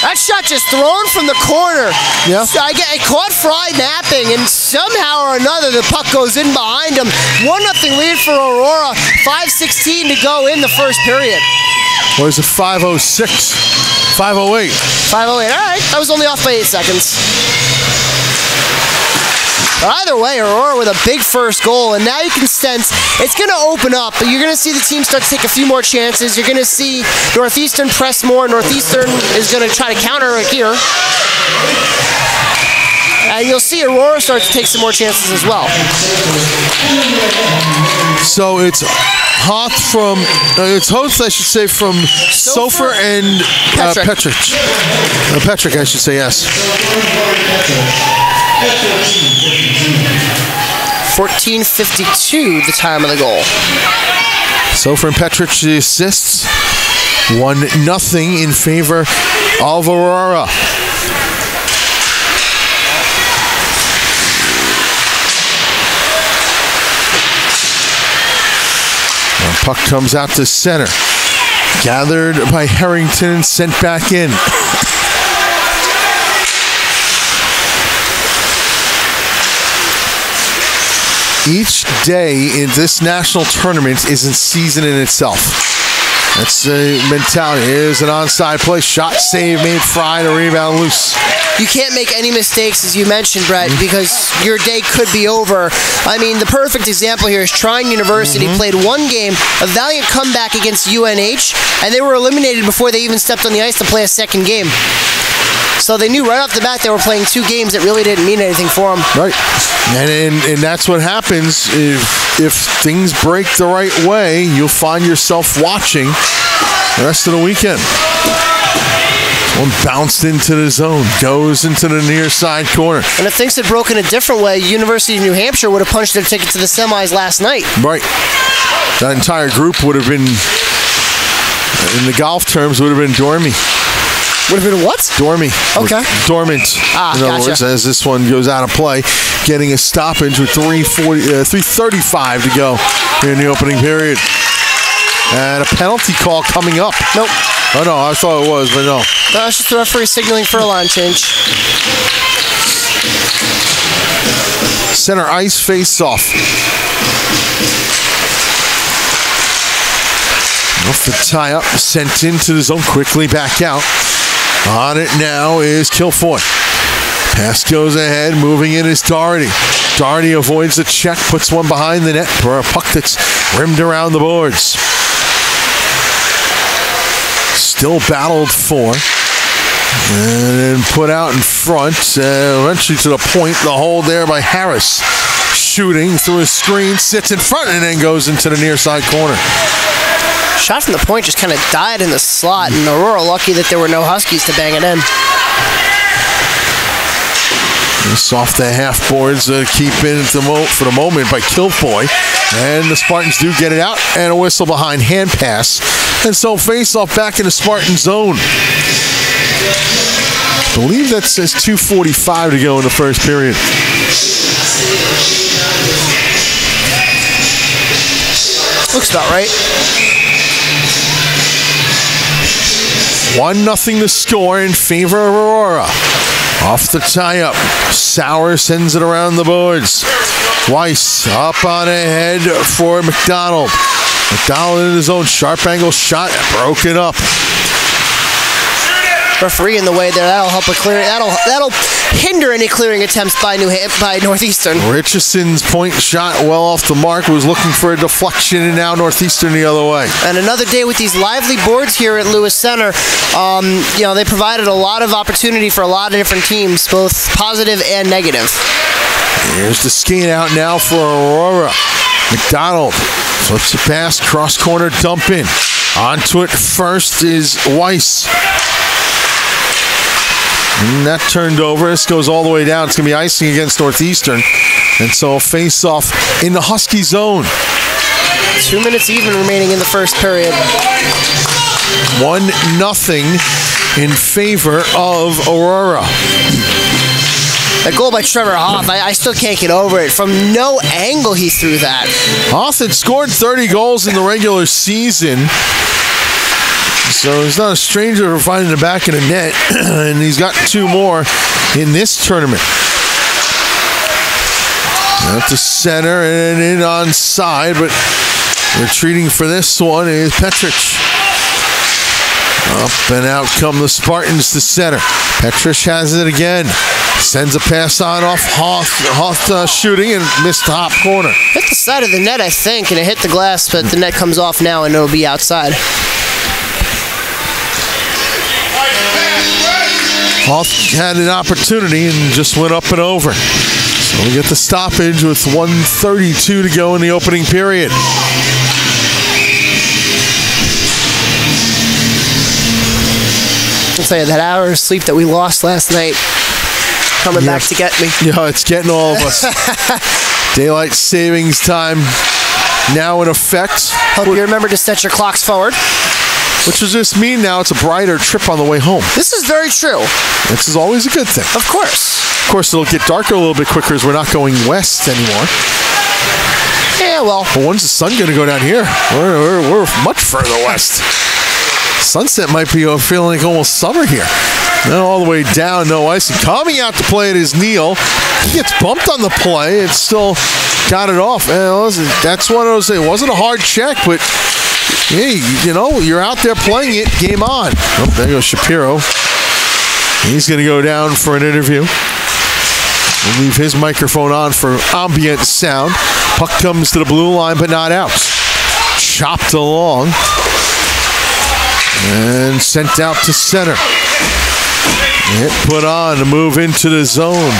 E: That shot just thrown from the corner.
D: Yeah.
E: So I caught Fry napping, and somehow or another the puck goes in behind him. 1-0 lead for Aurora. 5:16 to go in the first period.
D: Or is it 5:06? 5:08.
E: 5:08. All right. I was only off by 8 seconds. But either way, Aurora with a big first goal, and now you can sense it's going to open up. But you're going to see the team start to take a few more chances. You're going to see Northeastern press more. Northeastern is going to try to counter it here. And you'll see Aurora start to take some more chances as well.
D: So it's Hoth from, it's Hoth, I should say, from Sofer and Petrick. Petrick, I should say, yes.
E: 14:52, the time of the goal.
D: Sofer and Petrick the assists. 1-0 in favor of Aurora. Puck comes out to center. Gathered by Harrington and sent back in. Each day in this national tournament is a season in itself. That's the mentality. Here's an onside play. Shot save made Fried, a rebound loose.
E: You can't make any mistakes, as you mentioned, Brett, because your day could be over. I mean, the perfect example here is Trine University played one game, a valiant comeback against UNH, and they were eliminated before they even stepped on the ice to play a second game. So they knew right off the bat they were playing two games that really didn't mean anything for them.
D: Right. And that's what happens if things break the right way, you'll find yourself watching the rest of the weekend. One bounced into the zone, goes into the near side corner.
E: And if things had broken a different way, University of New Hampshire would have punched their ticket to the semis last night.
D: Right. That entire group would have been, in the golf terms, would have been dormy.
E: Would have been what?
D: Dormy.
E: Okay.
D: Dormant. In other words, as this one goes out of play, getting a stoppage with 3:35 to go in the opening period. And a penalty call coming up.
E: Nope.
D: Oh, no, I thought it was, but no.
E: That's just the referee signaling for a line change.
D: Center ice face-off. Off the tie-up, sent into the zone, quickly back out. On it now is Kilfoy. Pass goes ahead, moving in is Doherty. Doherty avoids the check, puts one behind the net for a puck that's rimmed around the boards. Still battled for. And then put out in front, eventually to the point, the hold there by Harris. Shooting through a screen, sits in front, and then goes into the near side corner.
E: Shot from the point just kind of died in the slot, and Aurora lucky that there were no Huskies to bang it in.
D: It's off the half boards, keep in for the moment by Kilfoy. And the Spartans do get it out, and a whistle behind hand pass. And so face off back in the Spartan zone. I believe that says 2:45 to go in the first period.
E: Looks about right.
D: 1-0 to score in favor of Aurora. Off the tie-up. Sauer sends it around the boards. Weiss up on ahead for McDonald. McDonald in his own sharp angle shot, broken up.
E: Referee in the way there, that'll help a clear. That'll hinder any clearing attempts by Northeastern.
D: Richardson's point shot well off the mark, was looking for a deflection, and now Northeastern the other way.
E: And another day with these lively boards here at Lewis Center. They provided a lot of opportunity for a lot of different teams, both positive and negative.
D: Here's the skate out now for Aurora. McDonald flips it past, cross corner dump in. Onto it first is Weiss. And that turned over. This goes all the way down. It's going to be icing against Northeastern. And so a face-off in the Husky zone.
E: 2 minutes even remaining in the first period.
D: 1-0 in favor of Aurora.
E: That goal by Trevor Hoth, I still can't get over it. From no angle he threw that.
D: Hoth had scored 30 goals in the regular season. So he's not a stranger for finding the back of the net, and he's got 2 more in this tournament. Out to center and in onside, but retreating for this one is Petrich. Up and out come the Spartans to center. Petrich has it again. Sends a pass on off Hoth. Hoth shooting and missed top corner.
E: Hit the side of the net, I think, and it hit the glass, but the net comes off now and it'll be outside.
D: Hoth had an opportunity and just went up and over. So we get the stoppage with 1:32 to go in the opening period.
E: I'll tell you, that hour of sleep that we lost last night coming back to get me.
D: Yeah, it's getting all of us. Daylight savings time now in effect.
E: Hope you remember to set your clocks forward.
D: Which does this mean now it's a brighter trip on the way home?
E: This is very true.
D: This is always a good thing.
E: Of course.
D: Of course, it'll get darker a little bit quicker as we're not going west anymore.
E: Yeah, well.
D: But when's the sun going to go down here? We're much further west. Sunset might be feeling like almost summer here. Now all the way down, no ice. And coming out to play it is Neal. He gets bumped on the play. It's still got it off. That's one of those things. It wasn't a hard check, but hey, you're out there playing it. Game on. Oh, there goes Shapiro. He's going to go down for an interview. We'll leave his microphone on for ambient sound. Puck comes to the blue line, but not out. Chopped along. And sent out to center. Hit put on to move into the zone.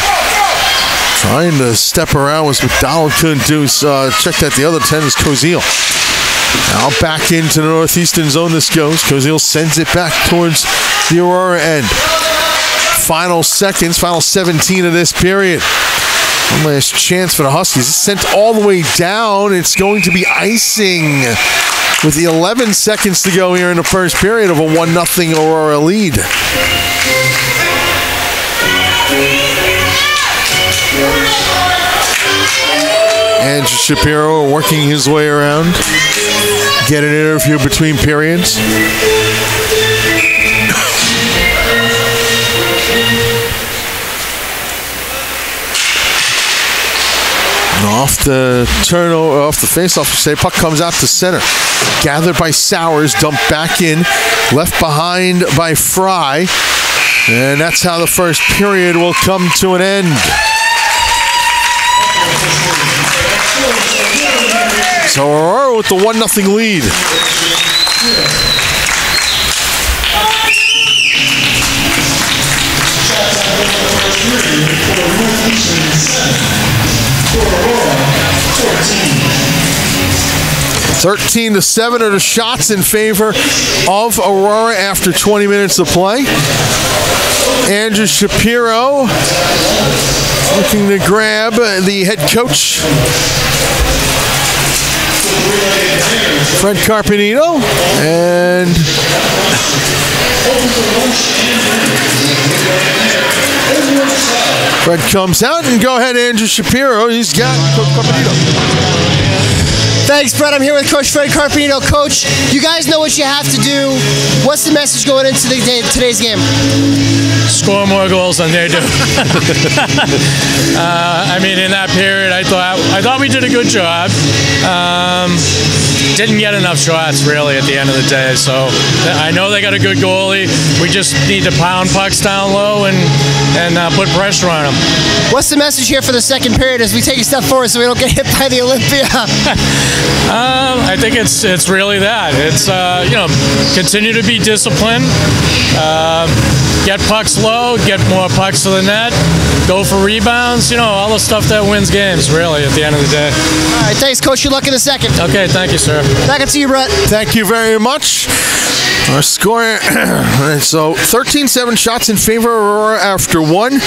D: Trying to step around was McDonald couldn't do. Check that the other 10 is Koziel. Now back into the northeastern zone this goes. Koziel sends it back towards the Aurora end. Final seconds, final 17 of this period. One last chance for the Huskies. It's sent all the way down. It's going to be icing with the 11 seconds to go here in the first period of a 1-0 Aurora lead. And Shapiro working his way around. Get an interview between periods. Off the turnover, off the faceoff, puck comes out to center. Gathered by Sowers, dumped back in, left behind by Fry. And that's how the first period will come to an end. So Aurora with the 1-0 lead.
B: Aurora,
D: 13-7 are the shots in favor of Aurora after 20 minutes of play. Andrew Shapiro looking to grab the head coach, Fred Carpenito, and Fred comes out, and go ahead, Andrew Shapiro. He's got Coach Carpenito.
E: Thanks, Brett. I'm here with Coach Fred Carpenito. Coach, you guys know what you have to do. What's the message going into today's game?
G: Score more goals than they do. I mean, in that period, I thought we did a good job. Didn't get enough shots, really, at the end of the day. So I know they got a good goalie. We just need to pound pucks down low and put pressure on them.
E: What's the message here for the second period as we take a step forward so we don't get hit by the Olympia?
G: I think it's really that. It's continue to be disciplined, get pucks low, get more pucks to the net, go for rebounds. All the stuff that wins games. Really, at the end of the day.
E: All right, thanks, Coach. Good luck in the second.
G: Okay, thank you, sir.
E: Back to you, Brett.
D: Thank you very much. Our score, so 13-7 shots in favor of Aurora after one.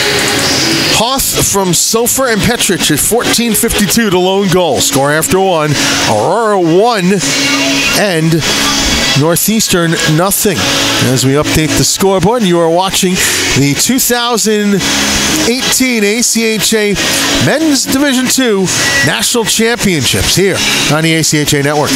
D: Hoth from Sofer and Petrich at 14:52, the lone goal. Score after one. Aurora 1 and Northeastern nothing. As we update the scoreboard, you are watching the 2018 ACHA Men's Division II National Championships here on the ACHA Network.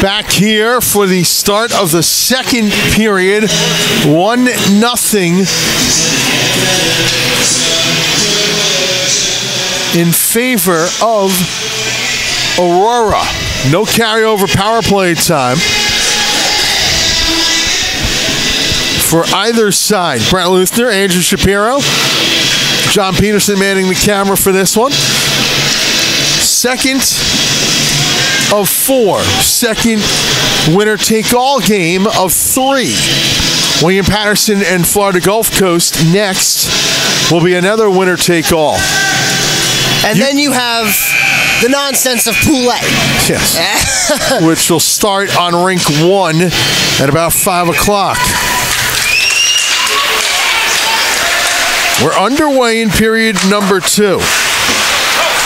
D: Back here for the start of the second period. 1-0 in favor of Aurora. No carryover power play time for either side. Brett Luthner, Andrew Shapiro, John Peterson manning the camera for this one. Second of 4. Second winner-take-all game of 3. William Patterson and Florida Gulf Coast next will be another winner-take-all.
E: And then you have the nonsense of Pool A.
D: Yes. Which will start on rink 1 at about 5 o'clock. We're underway in period number 2.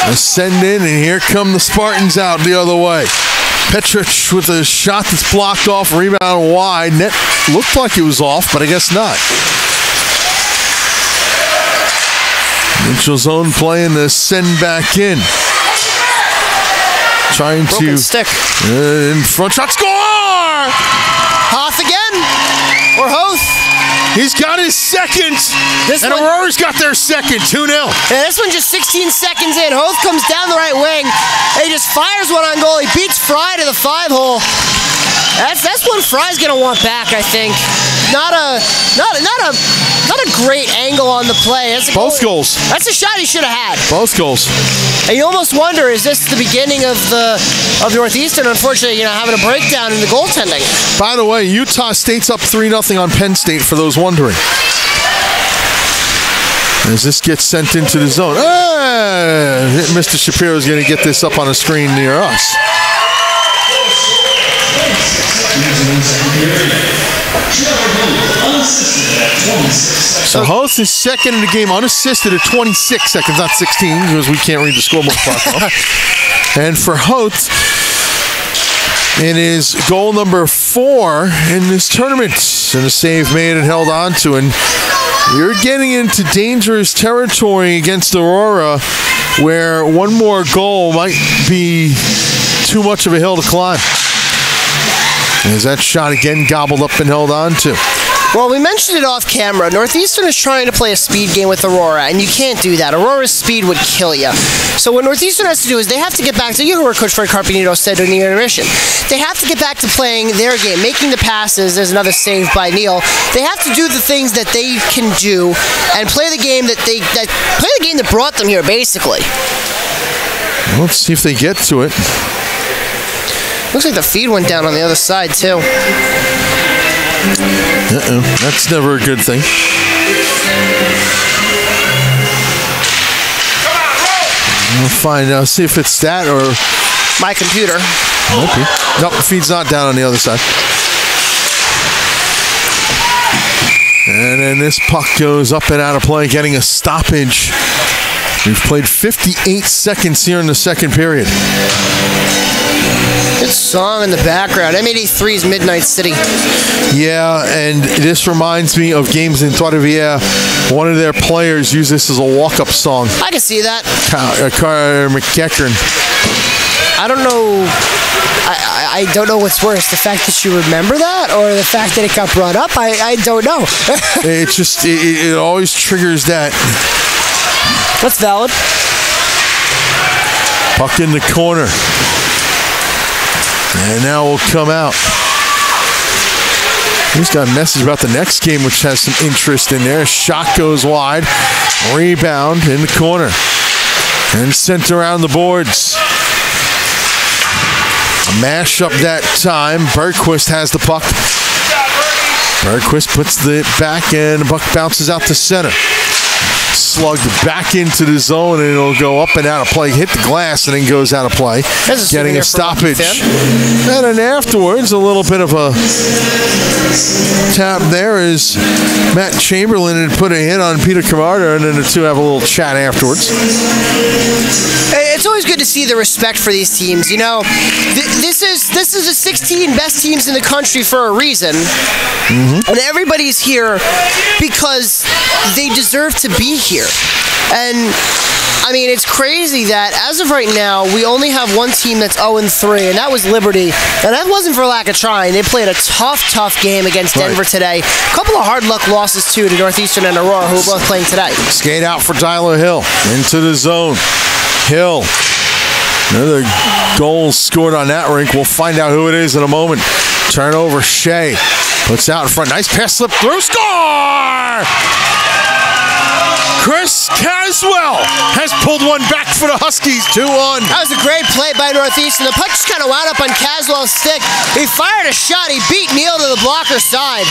D: They send in, and here come the Spartans out the other way. Petrich with a shot that's blocked off, rebound wide. Net looked like it was off, but I guess not. Neutral zone playing the send back in. Trying
E: Broken
D: to
E: stick.
D: In front shot, score!
E: Hoth again? Or Hoth?
D: He's got his second, and Aurora's got their second, 2-0.
E: Yeah, this one just 16 seconds in. Hoth comes down the right wing, and he just fires one on goal. He beats Fry to the 5-hole. That's one Fry's gonna want back, I think. Not a great angle on the play. That's
D: Both goals.
E: That's a shot he should have had.
D: Both goals.
E: And you almost wonder, is this the beginning of Northeastern, unfortunately, having a breakdown in the goaltending?
D: By the way, Utah State's up 3-0 on Penn State, for those wondering. As this gets sent into the zone. Mr. Shapiro's going to get this up on a screen near us. So Hoth is second in the game, unassisted at 26 seconds, not 16, because we can't read the scoreboard clock. And for Hoth, it is goal number 4 in this tournament. And a save made and held on to. And you're getting into dangerous territory against Aurora, where one more goal might be too much of a hill to climb. As that shot again gobbled up and held on to.
E: Well, we mentioned it off camera. Northeastern is trying to play a speed game with Aurora, and you can't do that. Aurora's speed would kill you. So what Northeastern has to do is they have to get back to, you heard what Coach Fred Carpenito said during the intermission. They have to get back to playing their game, making the passes. There's another save by Neal. They have to do the things that they can do and play the game that brought them here, basically.
D: Well, let's see if they get to it.
E: Looks like the feed went down on the other side, too.
D: That's never a good thing. We'll find out, see if it's that or
E: my computer.
D: Might be. Nope, the feed's not down on the other side. And then this puck goes up and out of play, getting a stoppage. We've played 58 seconds here in the second period.
E: Good song in the background. M83's Midnight City.
D: Yeah, and this reminds me of games in Trois-Rivières. One of their players used this as a walk-up song.
E: I can see that.
D: Carter McEachern.
E: I don't know. I don't know what's worse, the fact that you remember that or the fact that it got brought up. I don't know.
D: It's just, it always triggers that.
E: That's valid.
D: Puck in the corner. And now we'll come out. He's got a message about the next game, which has some interest in there. Shot goes wide. Rebound in the corner. And sent around the boards. A mash up that time. Bergquist has the puck. Bergquist puts the back and the puck bounces out to center. Slugged back into the zone, and it'll go up and out of play. Hit the glass and then goes out of play. Getting a stoppage. And then afterwards, a little bit of a Tap there is Matt Chamberlain had put a hit on Peter Camarda, and then the two have a little chat afterwards.
E: It's always good to see the respect for these teams. You know, this is the 16 best teams in the country for a reason, and everybody's here because they deserve to be here. And I mean, it's crazy that as of right now, we only have one team that's 0-3, and that was Liberty. And that wasn't for lack of trying. They played a tough game against Denver today. A couple of hard luck losses, too, to Northeastern and Aurora, who are both playing today.
D: Skate out for Tyler Hill. Into the zone. Hill. Another goal scored on that rink. We'll find out who it is in a moment. Turnover, Shea. Puts out in front. Nice pass slip through. Score! Chris Caswell has pulled one back for the Huskies, 2-1.
E: That was a great play by Northeastern. The puck just kind of wound up on Caswell's stick. He fired a shot. He beat Neal to the blocker side.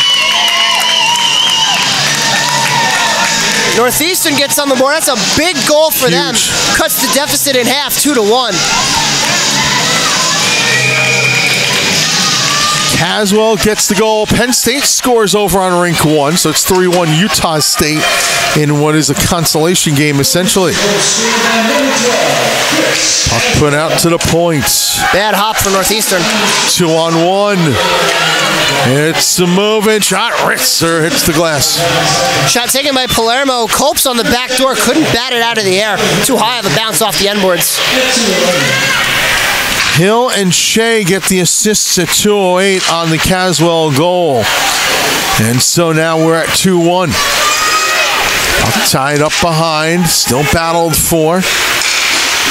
E: Northeastern gets on the board. That's a big goal for them. Cuts the deficit in half, 2-1.
D: Caswell gets the goal. Penn State scores over on rink 1, so it's 3-1 Utah State in what is a consolation game, essentially. Puck put out to the points.
E: Bad hop for Northeastern.
D: 2-on-1. It's a moving shot. Ritzer hits the glass.
E: Shot taken by Palermo. Copes on the back door. Couldn't bat it out of the air. Too high of a bounce off the end boards.
D: Hill and Shea get the assists at 2:08 on the Caswell goal. And so now we're at 2-1. Puck tied up behind. Still battled for.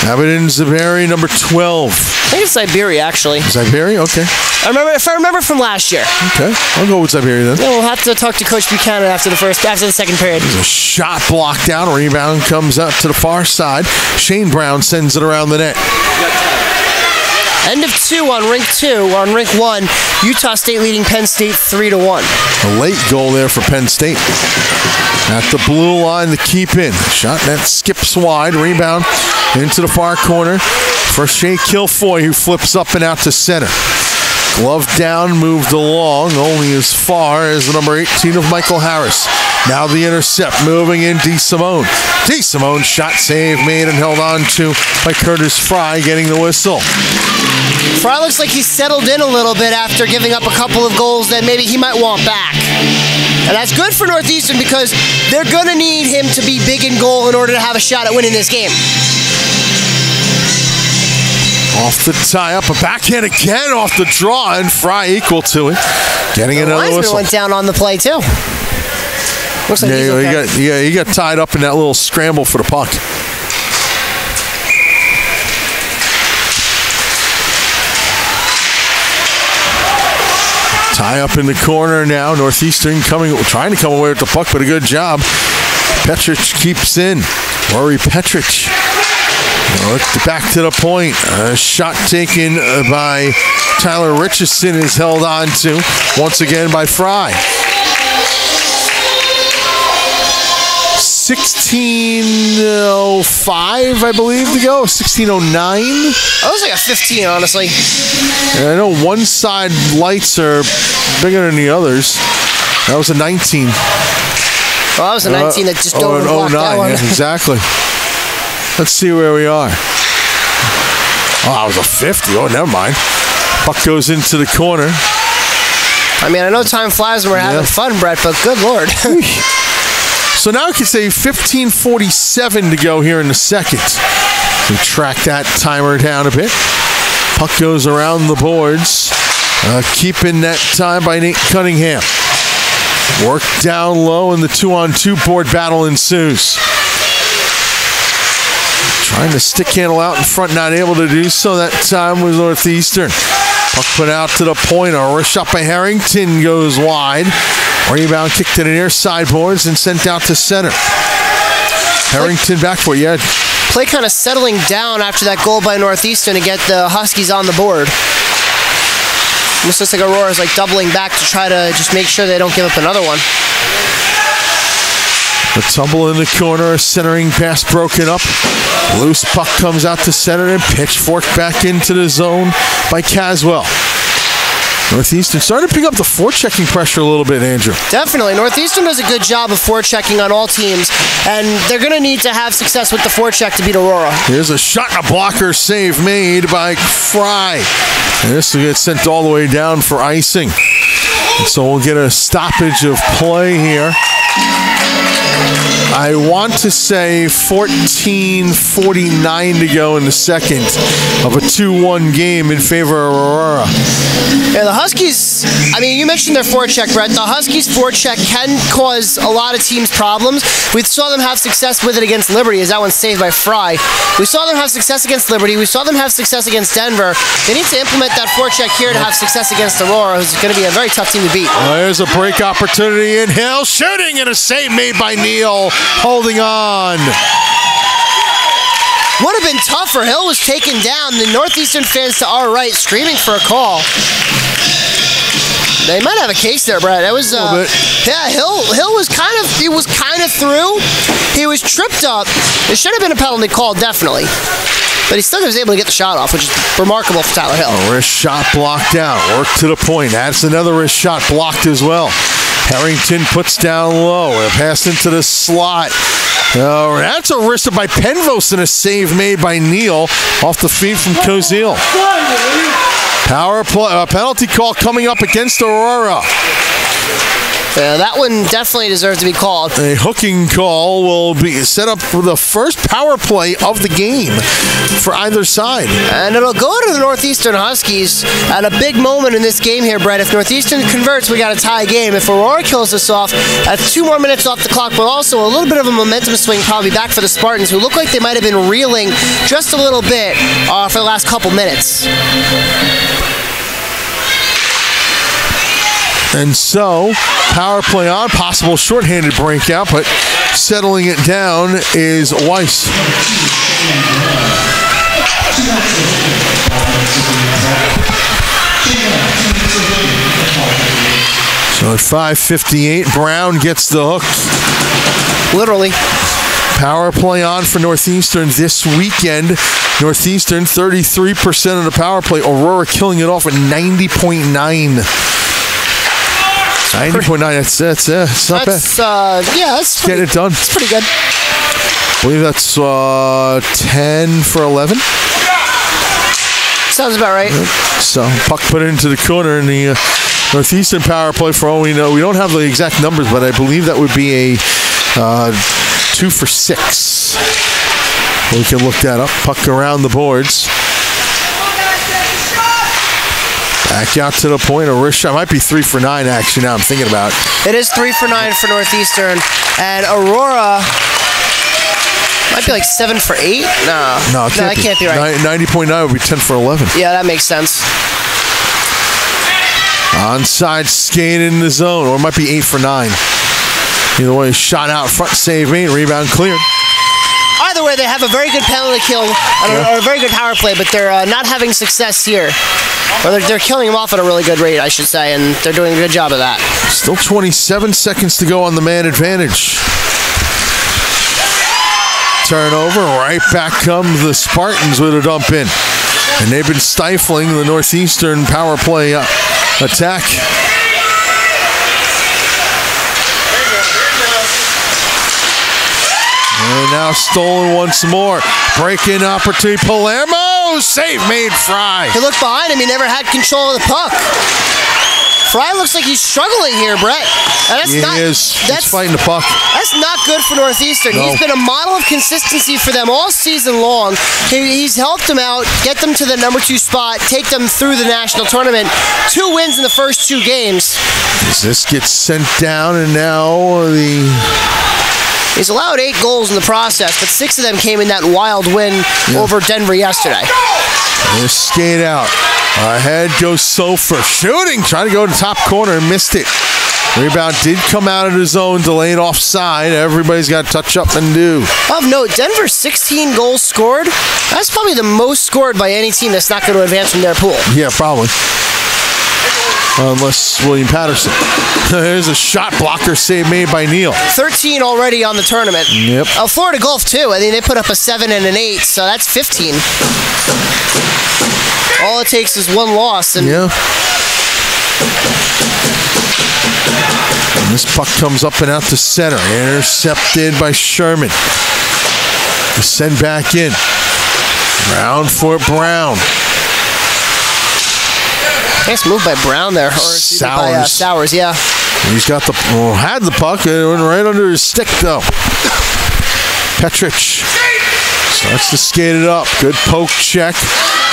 D: Abedin Zaberi, number 12.
E: I think it's Siberia, actually.
D: Siberia? Okay.
E: If I remember from last year.
D: Okay. I'll go with Siberia then.
E: Yeah, we'll have to talk to Coach Buchanan after the second period.
D: There's a shot blocked out. Rebound comes out to the far side. Shane Brown sends it around the net.
E: End of 2 on rink 2. On rink 1, Utah State leading Penn State 3-1.
D: A late goal there for Penn State. At the blue line, the keep in. Shot net skips wide. Rebound into the far corner for Shea Kilfoy, who flips up and out to center. Glove down, moved along, only as far as the number 18 of Michael Harris. Now the intercept, moving in DeSimone. DeSimone shot save made and held on to by Curtis Fry, getting the whistle.
E: Fry looks like he's settled in a little bit after giving up a couple of goals that maybe he might want back. And that's good for Northeastern because they're going to need him to be big in goal in order to have a shot at winning this game.
D: Off the tie-up, a backhand again off the draw, and Fry equal to it. Getting another whistle.
E: Went down on the play, too. Looks like
D: he got tied up in that little scramble for the puck. Tie up in the corner now. Northeastern trying to come away with the puck, but a good job. Petrich keeps in. Rory Petrich. Back to the point. A shot taken by Tyler Richardson is held on to once again by Fry. 16:05, I believe, to go. 16:09.
E: That was like a 15, honestly.
D: And I know one side lights are bigger than the others. That was a 19.
E: Well, that was a 19 that just don't block that one.
D: Yeah, exactly. Let's see where we are. Oh, that was a 50. Oh, never mind. Puck goes into the corner.
E: I mean, I know time flies when we're having fun, Brett, but good Lord.
D: So now I can say 15:47 to go here in the second. We track that timer down a bit. Puck goes around the boards. Keeping that time by Nate Cunningham. Work down low, and the 2-on-2 board battle ensues. Trying to stick handle out in front, not able to do so. That time was Northeastern. Puck put out to the point. A shot by Harrington goes wide. Rebound kicked to the near side boards and sent out to center. Harrington back for it.
E: Play kind of settling down after that goal by Northeastern to get the Huskies on the board. Almost looks like Aurora's like doubling back to try to just make sure they don't give up another one.
D: The tumble in the corner, a centering pass broken up. Loose puck comes out to center and pitchfork back into the zone by Caswell. Northeastern starting to pick up the forechecking pressure a little bit, Andrew.
E: Definitely. Northeastern does a good job of forechecking on all teams, and they're going to need to have success with the forecheck to beat Aurora.
D: Here's a shot and a blocker save made by Fry. And this will get sent all the way down for icing. And so we'll get a stoppage of play here. I want to say 14:49 to go in the second of a 2-1 game in favor of Aurora.
E: Yeah, the Huskies, I mean, you mentioned their forecheck, Brett. The Huskies' forecheck can cause a lot of teams problems. We saw them have success with it against Liberty, as that one's saved by Fry. We saw them have success against Liberty. We saw them have success against Denver. They need to implement that forecheck here to have success against Aurora, who's going to be a very tough team to beat.
D: There's a break opportunity in Hill, shooting, and a save made by Neal, holding on.
E: Would have been tougher. Hill was taken down. The Northeastern fans to our right screaming for a call. They might have a case there, Brad. That was yeah. Hill was kind of through. He was tripped up. There should have been a penalty call, definitely. But he still was able to get the shot off, which is remarkable for Tyler Hill.
D: A wrist shot blocked out. Work to the point. That's another wrist shot blocked as well. Harrington puts down low. A pass into the slot. That's a wrist by Penvos and a save made by Neal off the feed from Kozil. Power play, penalty call coming up against Aurora.
E: Yeah, that one definitely deserves to be called.
D: A hooking call will be set up for the first power play of the game for either side.
E: And it'll go to the Northeastern Huskies at a big moment in this game here, Brett. If Northeastern converts, we got a tie game. If Aurora kills us off, that's 2 more minutes off the clock, but also a little bit of a momentum swing probably back for the Spartans, who look like they might have been reeling just a little bit for the last couple minutes.
D: And so, power play on, possible shorthanded breakout, but settling it down is Weiss. So at 5:58, Brown gets the hook.
E: Literally.
D: Power play on for Northeastern this weekend. Northeastern, 33% of the power play. Aurora killing it off at 90.9. 90.9, that's not bad.
E: Yeah, that's
D: getting it done.
E: It's pretty good.
D: I believe that's 10 for 11.
E: Sounds about right.
D: So, puck put into the corner in the Northeastern power play, for all we know. We don't have the exact numbers, but I believe that would be a 2 for 6. We can look that up. Puck around the boards. Back out to the point, a wrist shot. Might be 3 for 9, actually, now I'm thinking about it.
E: It is 3 for 9 for Northeastern. And Aurora might be like 7 for 8? No, that can't be right.
D: 90.9 would be 10 for 11.
E: Yeah, that makes sense.
D: Onside skate in the zone, or it might be 8 for 9. Either way, shot out front, save made, rebound cleared.
E: Either way, they have a very good penalty kill or a very good power play, but they're not having success here. Or they're killing them off at a really good rate, I should say, and they're doing a good job of that.
D: Still 27 seconds to go on the man advantage. Turnover, right back come the Spartans with a dump in. And they've been stifling the Northeastern power play attack. And now stolen once more. Break-in opportunity. Palermo! Save made Fry.
E: He looked behind him. He never had control of the puck. Fry looks like he's struggling here, Brett. And
D: He's fighting the puck.
E: That's not good for Northeastern.
D: No.
E: He's been a model of consistency for them all season long. He's helped them out, get them to the number 2 spot, take them through the national tournament. 2 wins in the first 2 games.
D: As this gets sent down, and now
E: He's allowed 8 goals in the process, but 6 of them came in that wild win over Denver yesterday.
D: There's skate out. Ahead goes Sofer. Shooting, trying to go to the top corner and missed it. Rebound did come out of the zone, delayed offside. Everybody's got to touch up and do.
E: Of note, Denver 16 goals scored. That's probably the most scored by any team that's not going to advance from their pool.
D: Yeah, probably. Unless William Patterson. There's a shot blocker save made by Neal.
E: 13 already on the tournament.
D: Yep.
E: Florida Gulf, too. I think they put up a 7 and an 8, so that's 15. All it takes is 1 loss. And
D: And this puck comes up and out to center. Intercepted by Sherman. To send back in. Round for Brown.
E: Nice move by Brown there. Or by Sowers, yeah.
D: He's got had the puck. It went right under his stick, though. Petrich starts to skate it up. Good poke check.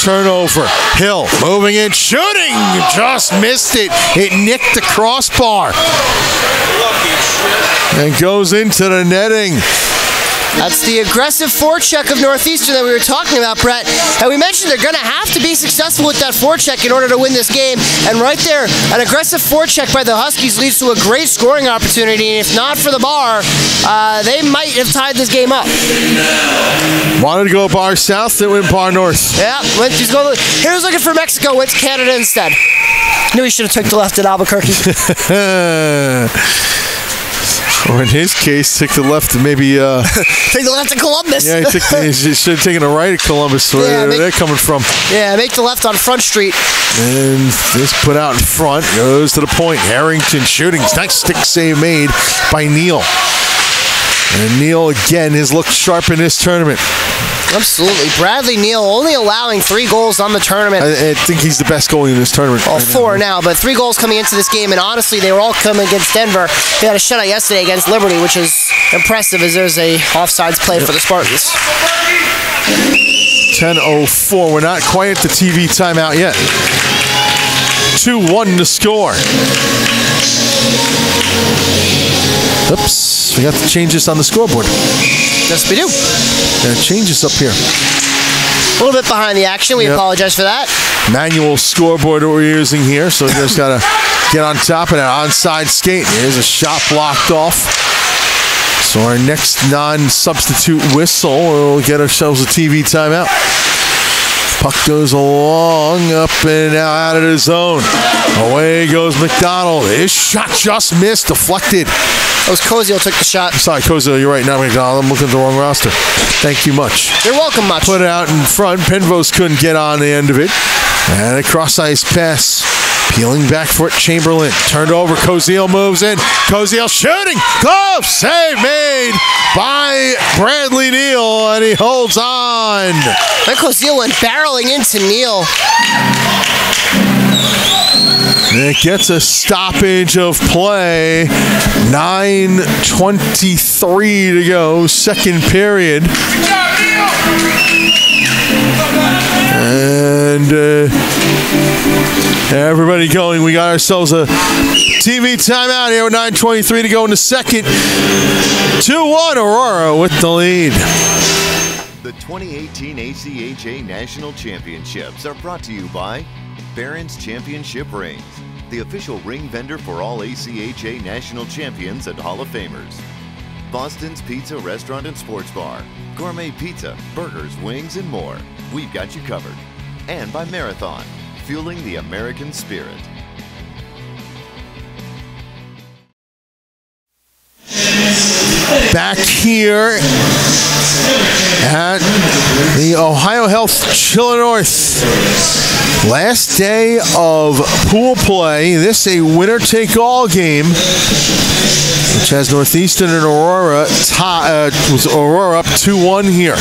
D: Turnover. Hill moving in, shooting. Just missed it. It nicked the crossbar. And goes into the netting.
E: That's the aggressive forecheck of Northeastern that we were talking about, Brett. And we mentioned they're going to have to be successful with that forecheck in order to win this game. And right there, an aggressive forecheck by the Huskies leads to a great scoring opportunity. And if not for the bar, they might have tied this game up.
D: Wanted to go bar south, they went bar north.
E: Yeah, he was looking for Mexico, went to Canada instead. Knew he should have took the left at Albuquerque.
D: Or in his case, took the left and maybe...
E: take the left to Columbus.
D: Yeah, he should have taken the right at Columbus. Where they're coming from.
E: Yeah, make the left on Front Street.
D: And this put out in front. Goes to the point. Harrington shooting. Nice stick save made by Neal. And Neal, again, has looked sharp in this tournament.
E: Absolutely. Bradley Neal only allowing 3 goals on the tournament.
D: I think he's the best goalie in this tournament.
E: Well, 4 now, but 3 goals coming into this game, and honestly, they were all coming against Denver. They had a shutout yesterday against Liberty, which is impressive as there's a offsides play for the Spartans.
D: 10:04. We're not quite at the TV timeout yet. 2-1 to score. Oops, we got to change this on the scoreboard.
E: Yes, we do.
D: Change this up here.
E: A little bit behind the action. We apologize for that.
D: Manual scoreboard that we're using here, so we just got to get on top of that onside skate. Here's a shot blocked off. So our next non-substitute whistle, we'll get ourselves a TV timeout. Puck goes along, up and out of the zone. Away goes McDonald. His shot just missed, deflected.
E: It was Koziel took the shot.
D: Sorry, Koziel, you're right. Not McDonald. I'm looking at the wrong roster. Thank you much.
E: You're welcome much.
D: Put it out in front. Penrose couldn't get on the end of it. And a cross-ice pass. Peeling back for it, Chamberlain. Turned over, Koziel moves in. Koziel shooting. Glove save made by Bradley Neal, and he holds on.
E: Then Koziel went barreling into Neal.
D: It gets a stoppage of play. 9:23 to go, second period. And everybody going. We got ourselves a TV timeout here with 9:23 to go in the second. 2-1 Aurora with the lead.
F: The 2018 ACHA National Championships are brought to you by Barron's Championship Rings, the official ring vendor for all ACHA National Champions and Hall of Famers. Boston's Pizza Restaurant and Sports Bar, gourmet pizza, burgers, wings, and more. We've got you covered. And by Marathon, fueling the American spirit.
D: Back here at the Ohio Health Chiller North. Last day of pool play. This a winner-take-all game, which has Northeastern and Aurora Aurora up 2-1 here.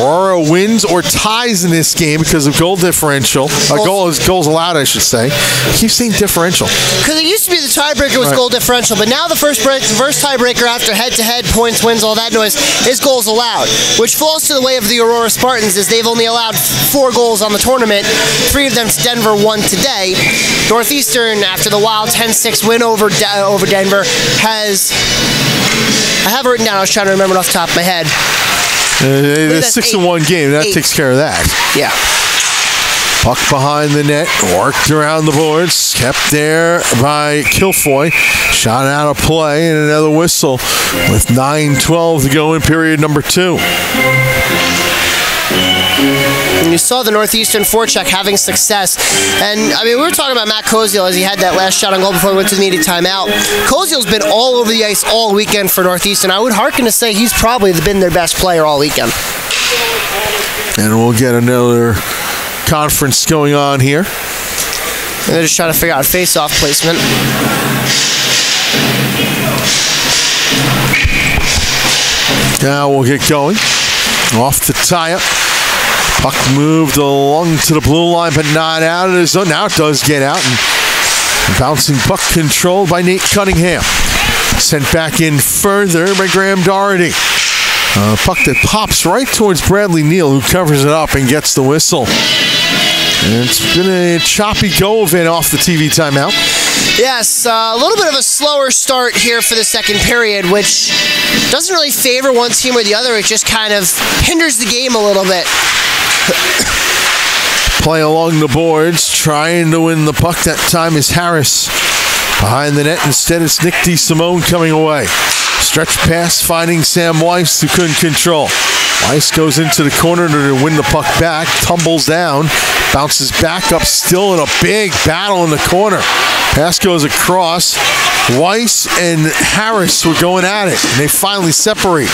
D: Aurora wins or ties in this game because of goal differential. Goals allowed, I should say. I keep saying differential.
E: Because it used to be the tiebreaker was goal differential, but now the first tiebreaker after head-to-head points, wins, all that noise is goals allowed, which falls to the way of the Aurora Spartans as they've only allowed 4 goals on the tournament, 3 of them to Denver, 1 today. Northeastern, after the wild 10-6 win over Denver, has... I have it written down. I was trying to remember it off the top of my head.
D: The 6-1 game, that takes care of that.
E: Yeah.
D: Puck behind the net, worked around the boards, kept there by Kilfoy. Shot out of play and another whistle with 9:12 to go in period number 2.
E: And you saw the Northeastern forecheck having success. And, I mean, we were talking about Matt Koziel as he had that last shot on goal before we went to the immediate timeout. Koziel's been all over the ice all weekend for Northeastern. I would hearken to say he's probably been their best player all weekend.
D: And we'll get another conference going on here.
E: And they're just trying to figure out face-off placement.
D: Now we'll get going. Off to tie up. Puck moved along to the blue line, but not out of the zone. Now it does get out. And bouncing puck controlled by Nate Cunningham. Sent back in further by Graham Doherty. Puck that pops right towards Bradley Neal, who covers it up and gets the whistle. And it's been a choppy go of it off the TV timeout.
E: Yes, a little bit of a slower start here for the second period, which doesn't really favor one team or the other. It just kind of hinders the game a little bit.
D: Play along the boards, trying to win the puck. That time is Harris behind the net. Instead, it's Nick DeSimone coming away. Stretch pass finding Sam Weiss, who couldn't control. Weiss goes into the corner to win the puck back, tumbles down, bounces back up, still in a big battle in the corner. Pass goes across. Weiss and Harris were going at it, and they finally separate.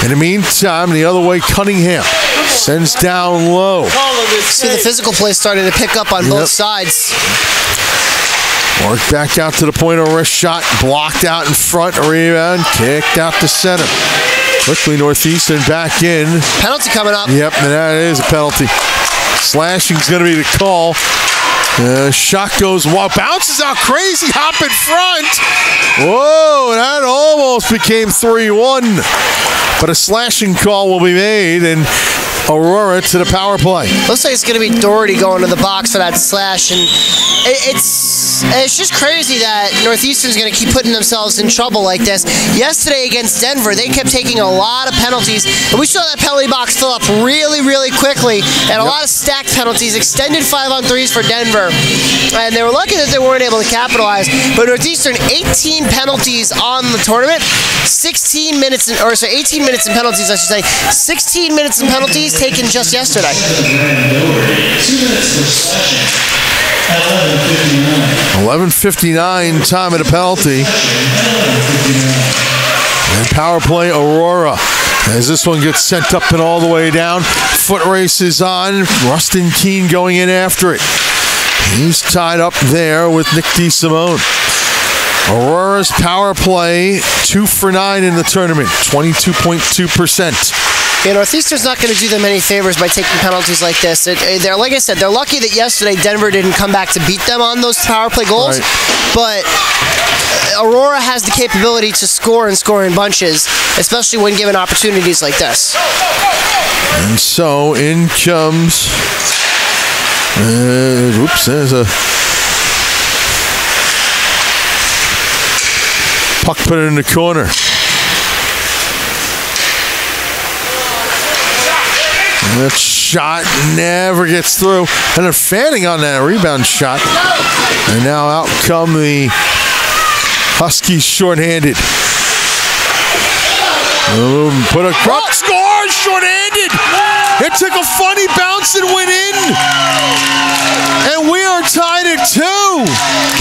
D: In the meantime, the other way, Cunningham sends down low.
E: See the physical play starting to pick up on both sides.
D: Work back out to the point of wrist shot, blocked out in front, rebound, kicked out to center. Quickly Northeastern back in.
E: Penalty coming up.
D: Yep, and that is a penalty. Slashing's going to be the call. Shot goes wild, bounces out crazy, hop in front. Whoa, that almost became 3-1. But a slashing call will be made, and Aurora to the power play.
E: Looks like it's going to be Doherty going to the box for that slash, and it's just crazy that Northeastern's going to keep putting themselves in trouble like this. Yesterday against Denver, they kept taking a lot of penalties, and we saw that penalty box fill up really, really quickly, and a lot of stacked penalties, extended 5-on-3s for Denver, and they were lucky that they weren't able to capitalize. But Northeastern, 18 penalties on the tournament, 18 minutes in penalties, I should say. 16 minutes in penalties taken just yesterday.
B: 2 minutes for slashing.
D: 11:59 time of the penalty. And power play Aurora. As this one gets sent up and all the way down. Foot race is on. Rustin Keene going in after it. He's tied up there with Nick DeSimone. Aurora's power play, 2 for 9 in the tournament, 22.2%.
E: Yeah, Northeastern's not going to do them any favors by taking penalties like this. They're, like I said, they're lucky that yesterday Denver didn't come back to beat them on those power play goals. Right. But Aurora has the capability to score and score in bunches, especially when given opportunities like this.
D: And so in comes. There's a puck put it in the corner. That shot never gets through. And they're fanning on that rebound shot. And now out come the Huskies shorthanded. Put a crook score, shorthanded. It took a funny bounce and went in. And we are tied at 2.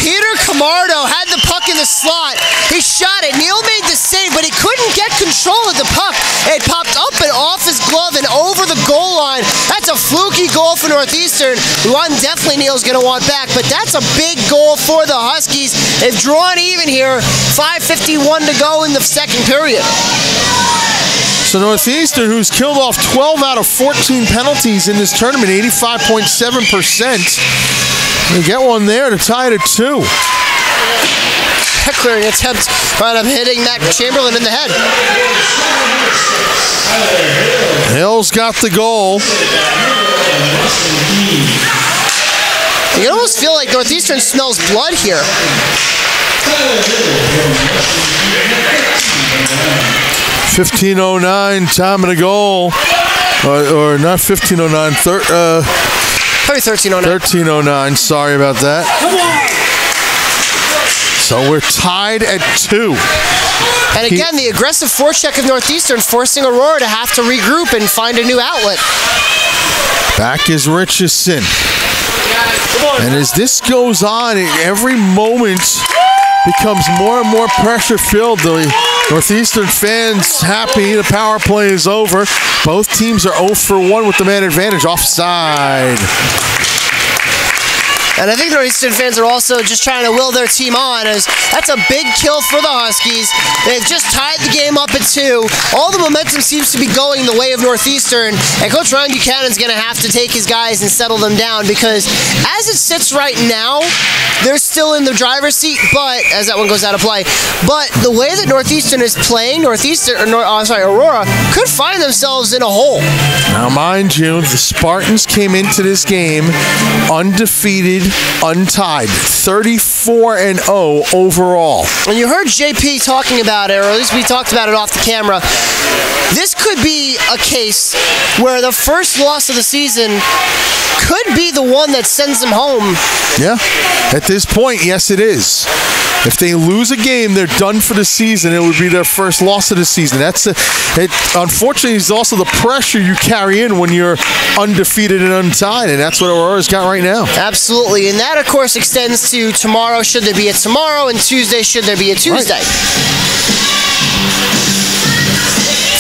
E: Peter Camardo had the puck in the slot. He shot it. Neal made the save, but he couldn't get control of the puck. It popped up and off his glove and over the goal line. That's a fluky goal for Northeastern. One definitely Neal's going to want back, but that's a big goal for the Huskies. They've drawn even here. 5:51 to go in the second period.
D: So Northeastern, who's killed off 12 out of 14 penalties in this tournament, 85.7%. They get one there to tie it at 2.
E: That clearing attempt wound up hitting Matt Chamberlain in the head.
D: Hill's got the goal.
E: You can almost feel like Northeastern smells blood here.
D: 15:09 time of the goal, or not 15:09,
E: probably 13:09.
D: 13:09. Sorry about that. So we're tied at 2.
E: And again, the aggressive forecheck of Northeastern forcing Aurora to have to regroup and find a new outlet.
D: Back is Richardson. And as this goes on, every moment becomes more and more pressure filled. The Northeastern fans happy the power play is over. Both teams are 0 for 1 with the man advantage. Offside.
E: And I think Northeastern fans are also just trying to will their team on, as that's a big kill for the Huskies. They've just tied the game up at 2. All the momentum seems to be going the way of Northeastern, and Coach Ryan Buchanan's going to have to take his guys and settle them down, because as it sits right now, they're still in the driver's seat, but as that one goes out of play. But the way that Northeastern is playing, Aurora could find themselves in a hole.
D: Now, mind you, the Spartans came into this game undefeated, untied, 34-0 overall.
E: And you heard JP talking about it, or at least we talked about it off the camera. This could be a case where the first loss of the season could be the one that sends them home.
D: Yeah, at this point, yes, it is. If they lose a game, they're done for the season. It would be their first loss of the season. Unfortunately, it's also the pressure you carry in when you're undefeated and untied, and that's what Aurora's got right now.
E: Absolutely, and that, of course, extends to tomorrow, should there be a tomorrow, and Tuesday, should there be a Tuesday.
D: Right.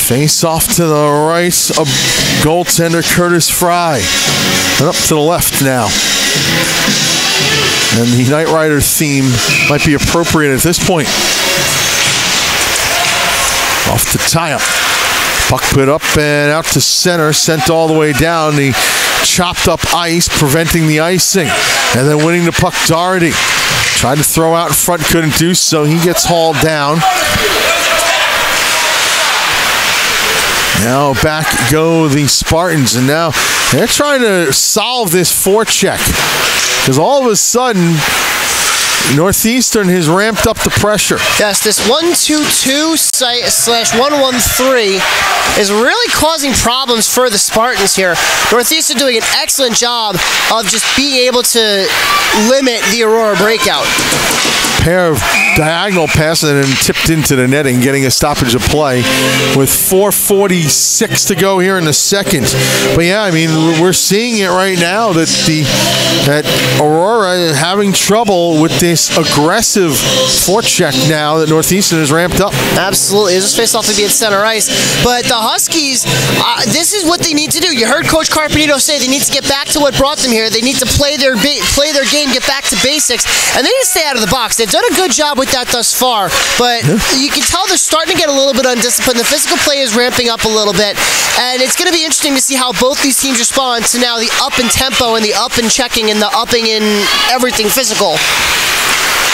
D: Face off to the right of goaltender Curtis Fry. And up to the left now. And the Knight Rider theme might be appropriate at this point. Off the tie-up. Puck put up and out to center, sent all the way down. The chopped up ice, preventing the icing. And then winning the puck, Doherty. Tried to throw out in front, couldn't do so. He gets hauled down. Now back go the Spartans, and now they're trying to solve this forecheck, because all of a sudden Northeastern has ramped up the pressure.
E: Yes, this 1-2-2/1-1-3 is really causing problems for the Spartans here. Northeastern doing an excellent job of just being able to limit the Aurora breakout.
D: Pair of diagonal passes and tipped into the netting, getting a stoppage of play with 4:46 to go here in the second. But yeah, I mean, we're seeing it right now that Aurora is having trouble with this aggressive forecheck now that Northeastern has ramped up.
E: Absolutely. It's just faced off to be at center ice. But the Huskies, this is what they need to do. You heard Coach Carpenito say they need to get back to what brought them here. They need to play their game, get back to basics, and they need to stay out of the box. They've done a good job with that thus far, but you can tell they're starting to get a little bit undisciplined. The physical play is ramping up a little bit, and it's going to be interesting to see how both these teams respond to now the up in tempo and the up in checking and the upping in everything physical.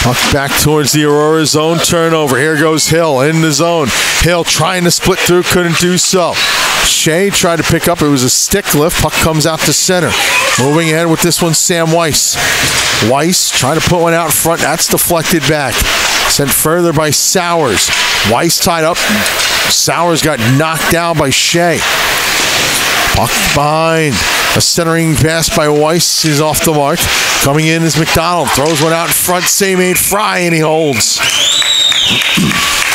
D: Puck back towards the Aurora zone, turnover. Here goes Hill in the zone. Hill trying to split through, couldn't do so. Shea tried to pick up, it was a stick lift. Puck comes out to center. Moving ahead with this one, Sam Weiss. Weiss trying to put one out front, that's deflected back. Sent further by Sowers. Weiss tied up. Sowers got knocked down by Shea. Puck behind. A centering pass by Weiss is off the mark. Coming in is McDonald. Throws one out in front. Same-made Fry, and he holds.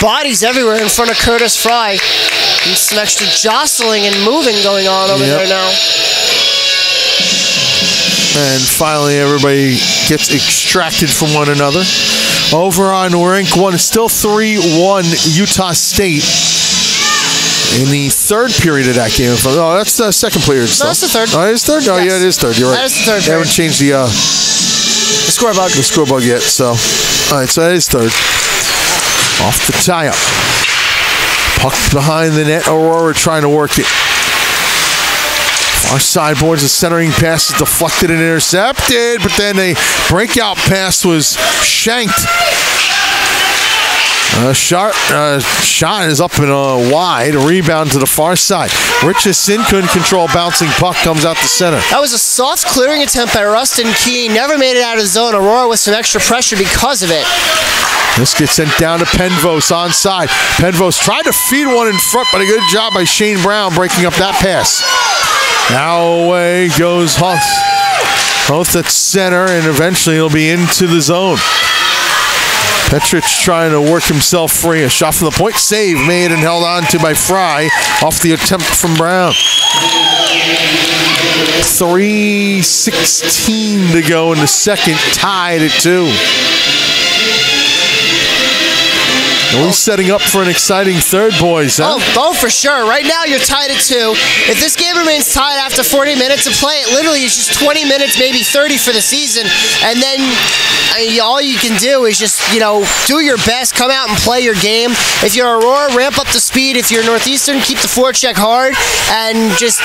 E: Bodies everywhere in front of Curtis Fry. And some extra jostling and moving going on over there now.
D: And finally, everybody gets extracted from one another. Over on Rink 1, it's still 3-1 Utah State. In the third period of that game. Oh, that's the second period.
E: No, that's the third.
D: Oh, it is third? Oh, yes. Yeah, it is third. You're right.
E: That is the third.
D: They haven't changed the
E: score bug
D: yet, so. All right, so that is third. Off the tie-up. Puck behind the net. Aurora trying to work it. Far sideboards, the centering pass is deflected and intercepted, but then a breakout pass was shanked. Shot is up and wide. A rebound to the far side. Richardson couldn't control bouncing puck. Comes out the center.
E: That was a soft clearing attempt by Rustin Key. Never made it out of the zone. Aurora with some extra pressure because of it.
D: This gets sent down to Penvos onside. Penvos tried to feed one in front, but a good job by Shane Brown breaking up that pass. Now away goes Huss. Both at center, and eventually he'll be into the zone. Petrich trying to work himself free. A shot from the point. Save made and held on to by Fry off the attempt from Brown. 3:16 to go in the second. Tied at 2. Are we setting up for an exciting third, boys? Huh?
E: Oh, for sure. Right now, you're tied at 2. If this game remains tied after 40 minutes of play, it literally is just 20 minutes, maybe 30 for the season. And then all you can do is just, do your best, come out and play your game. If you're Aurora, ramp up the speed. If you're Northeastern, keep the forecheck hard. And just,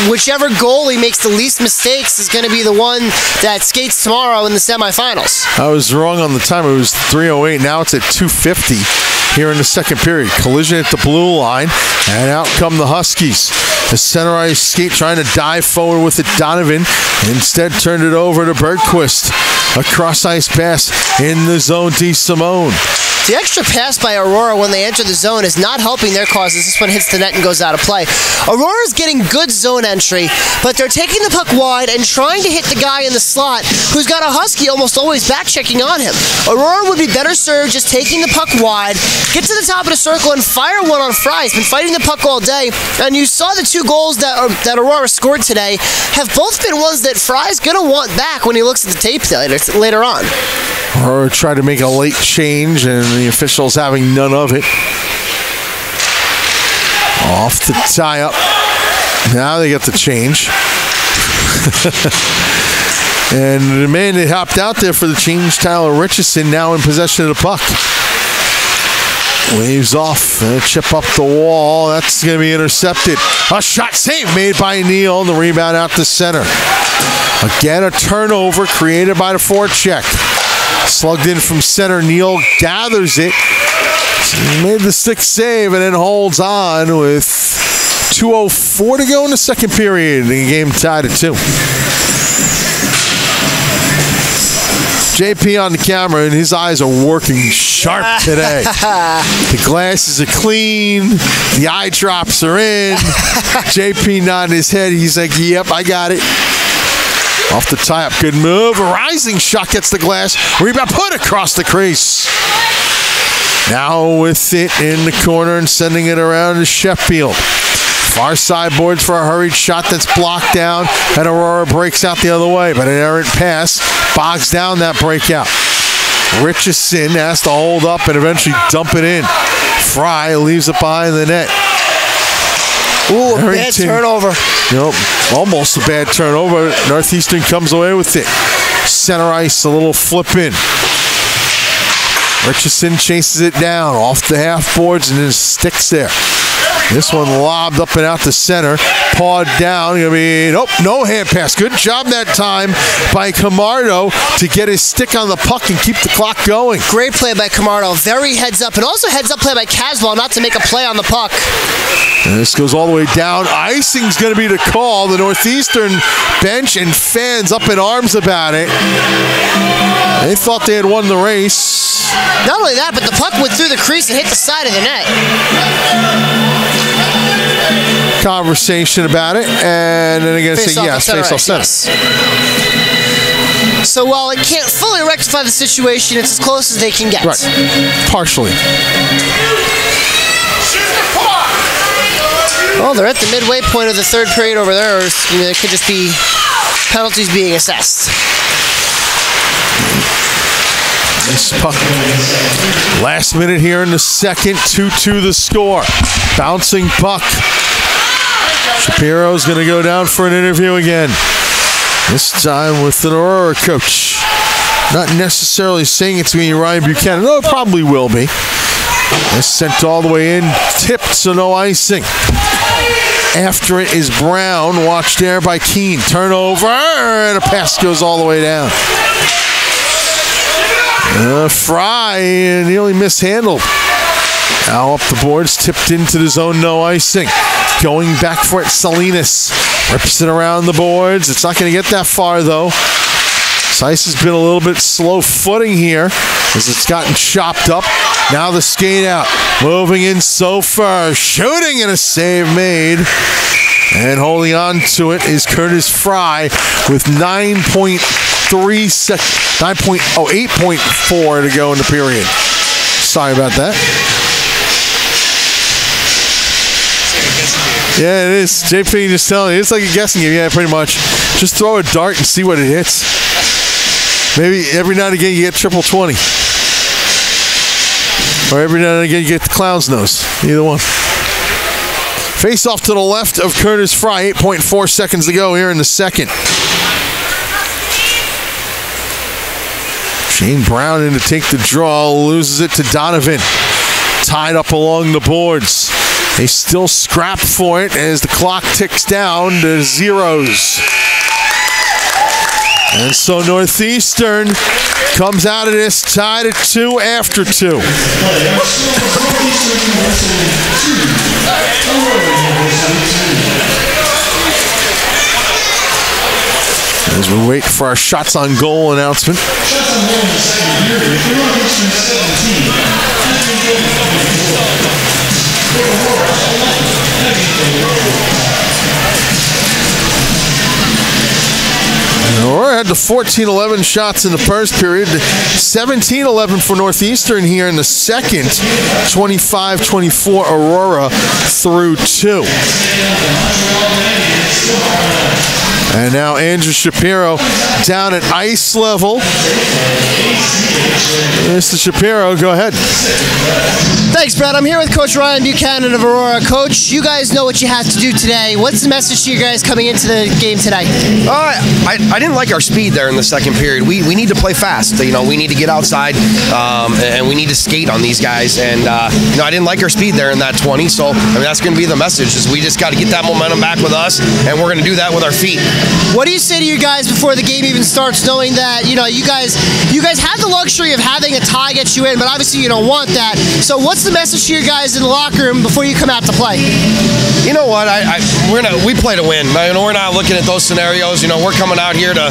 E: whichever goalie makes the least mistakes is going to be the one that skates tomorrow in the semifinals.
D: I was wrong on the time. It was 3:08. Now it's at 2:50 here in the second period. Collision at the blue line, and out come the Huskies. The center ice skate trying to dive forward with it. Donovan instead turned it over to Bergquist. A cross-ice pass in the zone. DeSimone.
E: The extra pass by Aurora when they enter the zone is not helping their causes. This one hits the net and goes out of play. Aurora's getting good zone entry, but they're taking the puck wide and trying to hit the guy in the slot who's got a Husky almost always back-checking on him. Aurora would be better served just taking the puck wide, get to the top of the circle, and fire one on Fry. He's been fighting the puck all day, and you saw the 2 goals that Aurora scored today have both been ones that Fry's going to want back when he looks at the tape later on.
D: Aurora tried to make a late change, and the officials having none of it. Off the tie-up. Now they get the change. And the man that hopped out there for the change, Tyler Richardson, now in possession of the puck. Waves off, and a chip up the wall. That's going to be intercepted. A shot save made by Neal. The rebound out to center. Again, a turnover created by the forecheck. Slugged in from center. Neal gathers it. He made the 6th save and then holds on with 2:04 to go in the second period. The game tied at 2. JP on the camera, and his eyes are working sharp today. The glasses are clean. The eye drops are in. JP nodding his head. He's like, yep, I got it. Off the tie-up. Good move. A rising shot gets the glass. Rebound put across the crease. Now with it in the corner and sending it around to Sheffield. Far side boards for a hurried shot that's blocked down, and Aurora breaks out the other way, but an errant pass bogs down that breakout. Richardson has to hold up and eventually dump it in. Fry leaves it behind the net.
E: Ooh, a bad turnover.
D: Almost a bad turnover. Northeastern comes away with it. Center ice, a little flip in. Richardson chases it down off the half boards and then sticks there. This one lobbed up and out to center. Pawed down. No hand pass. Good job that time by Camardo to get his stick on the puck and keep the clock going.
E: Great play by Camardo. Very heads up. And also heads up play by Caswell not to make a play on the puck.
D: And this goes all the way down. Icing's going to be the call. The Northeastern bench and fans up in arms about it. They thought they had won the race.
E: Not only that, but the puck went through the crease and hit the side of the net.
D: Conversation about it, and then they're going to say yes, face off center.
E: Yes. So while it can't fully rectify the situation, it's as close as they can get.
D: Right. Partially.
E: Well, they're at the midway point of the third period over there. There could just be penalties being assessed.
D: Nice puck. Last minute here in the second, 2-2 the score. Bouncing puck. Shapiro's going to go down for an interview again. This time with an Aurora coach. Not necessarily saying it's going to be Ryan Buchanan. No, it probably will be. It's sent all the way in. Tipped, so no icing. After it is Brown. Watched there by Keene. Turnover, and a pass goes all the way down. Fry nearly mishandled. Now up the boards, tipped into the zone, no icing. Going back for it, Salinas rips it around the boards. It's not going to get that far though. Sice has been a little bit slow footing here as it's gotten chopped up. Now the skate out, moving in so far, shooting and a save made. And holding on to it is Curtis Fry with 8.4 to go in the period. Sorry about that. Yeah, it is. JP just telling you. It's like a guessing game. Yeah, pretty much. Just throw a dart and see what it hits. Maybe every now and again you get triple 20. or every now and again you get the clown's nose. Either one. Face off to the left of Curtis Fry. 8.4 seconds to go here in the second. Shane Brown in to take the draw, loses it to Donovan. Tied up along the boards. They still scrap for it as the clock ticks down to zeros. And so Northeastern comes out of this tied at 2 after 2. As we wait for our shots on goal announcement.
B: Shots on goal in the second period. If you're on Eastern 17,
D: Aurora had the 14-11 shots in the first period, 17-11 for Northeastern here in the second, 25-24 Aurora through 2. And now Andrew Shapiro down at ice level. Mr. Shapiro, go ahead.
E: Thanks, Brett. I'm here with Coach Ryan Buchanan of Aurora. Coach, you guys know what you have to do today. What's the message to you guys coming into the game today?
H: I didn't like our speed there in the second period. We need to play fast. You know, we need to get outside and we need to skate on these guys. And you know, I didn't like our speed there in that 20. So I mean, that's going to be the message: is we just got to get that momentum back with us, and we're going to do that with our feet.
E: What do you say to you guys before the game even starts, knowing that you guys have the luxury of having a tie get you in, but obviously you don't want that. So what's the message to you guys in the locker room before you come out to play?
H: You know what? We play to win. We're not looking at those scenarios. You know, we're coming out here to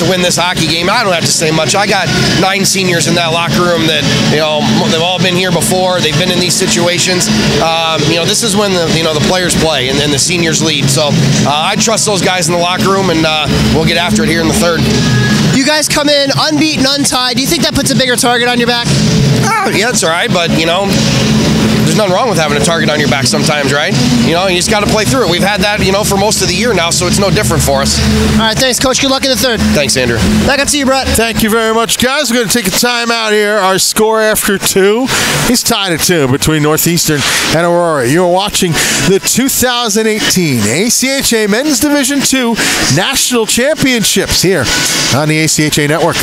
H: win this hockey game. I don't have to say much. I got 9 seniors in that locker room that they've all been here before. They've been in these situations. This is when the players play and the seniors lead. So I trust those guys in the locker room, and we'll get after it here in the third.
E: You guys come in unbeaten, untied. Do you think that puts a bigger target on your back?
H: Yeah, it's all right, but there's nothing wrong with having a target on your back sometimes, right? You just got to play through it. We've had that, for most of the year now, so it's no different for us.
E: All right, thanks, Coach. Good luck in the third.
H: Thanks, Andrew.
E: Back up to you, Brett.
D: Thank you very much, guys. We're going to take a time out here. Our score after 2 is tied at 2 between Northeastern and Aurora. You're watching the 2018 ACHA Men's Division II National Championships here on the ACHA Network.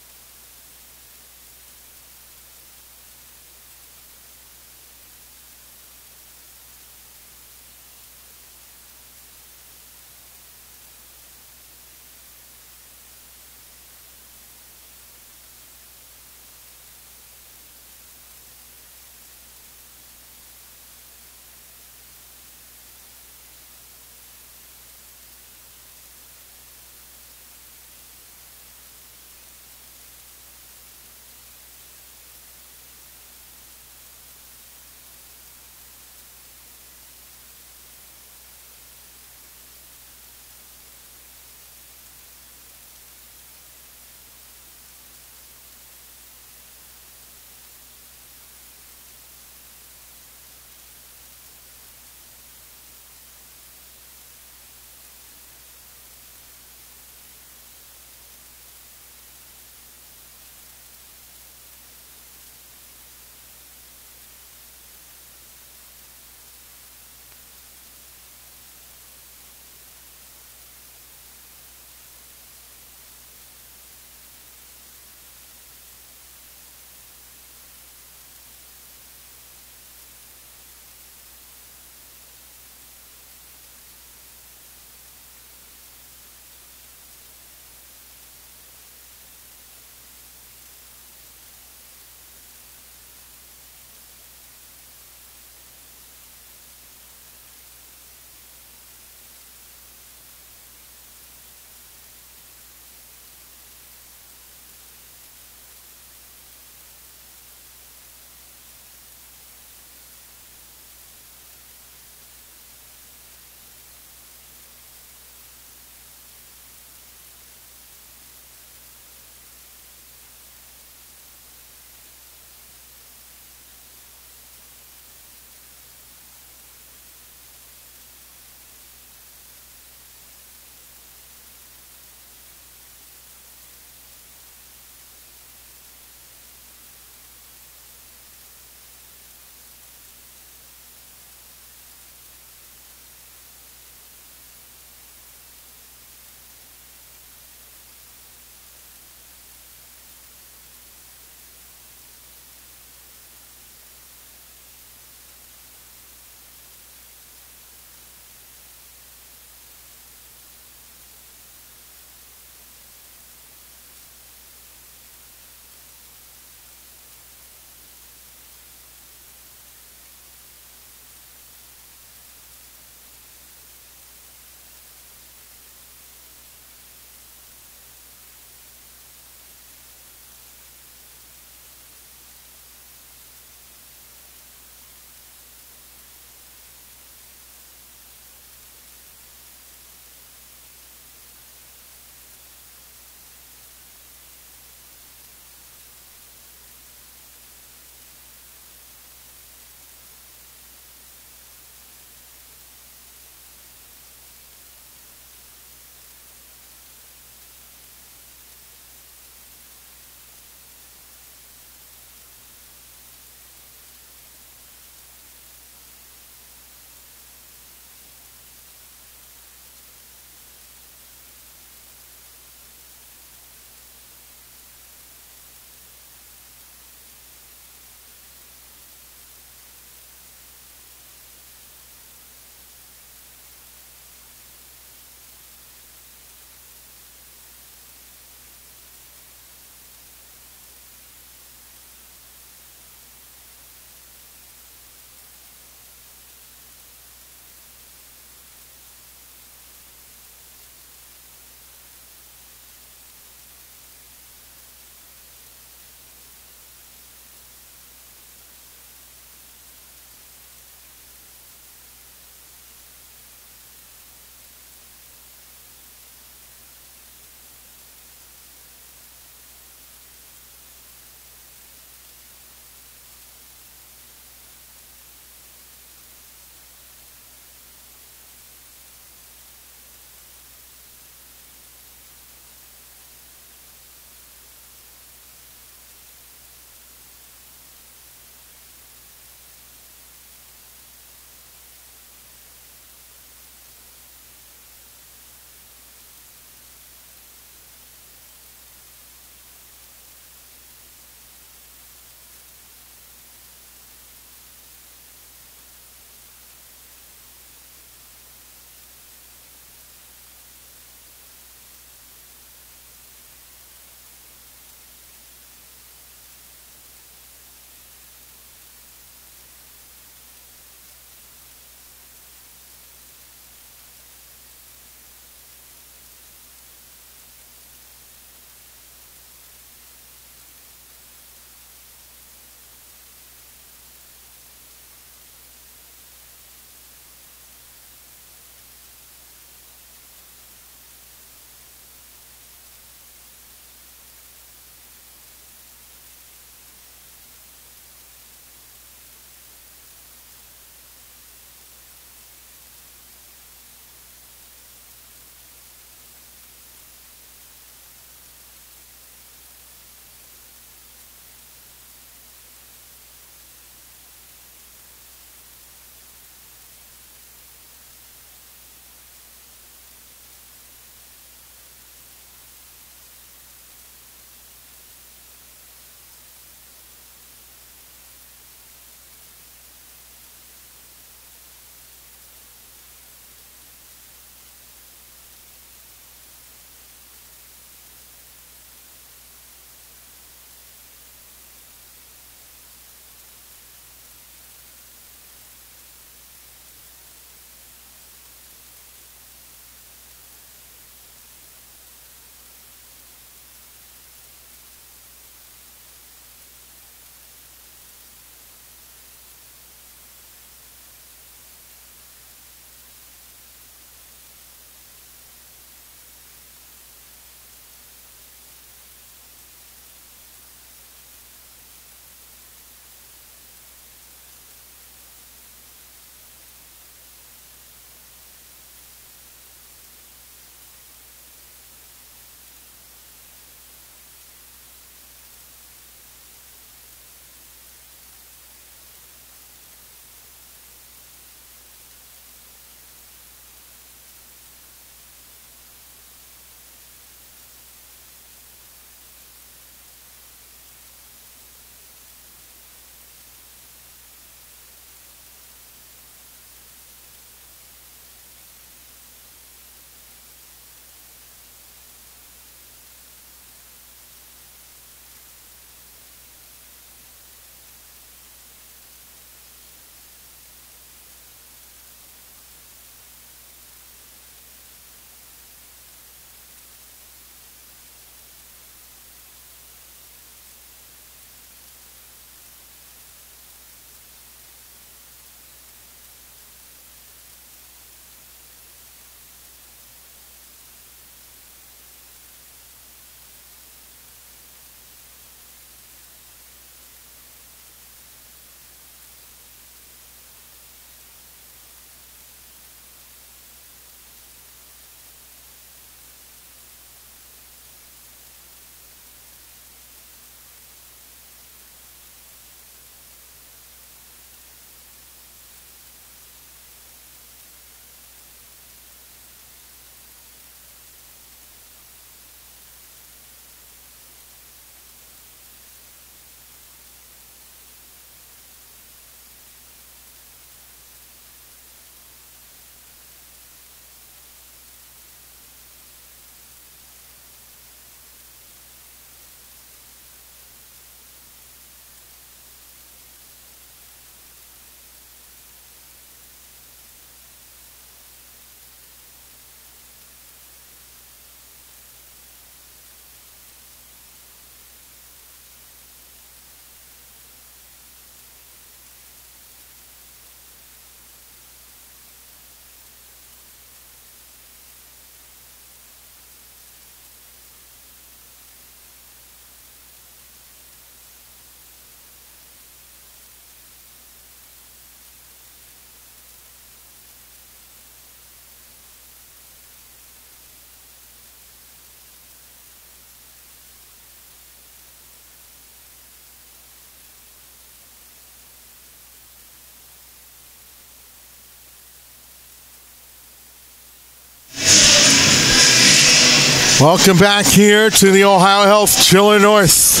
D: Welcome back here to the Ohio Health Chiller North.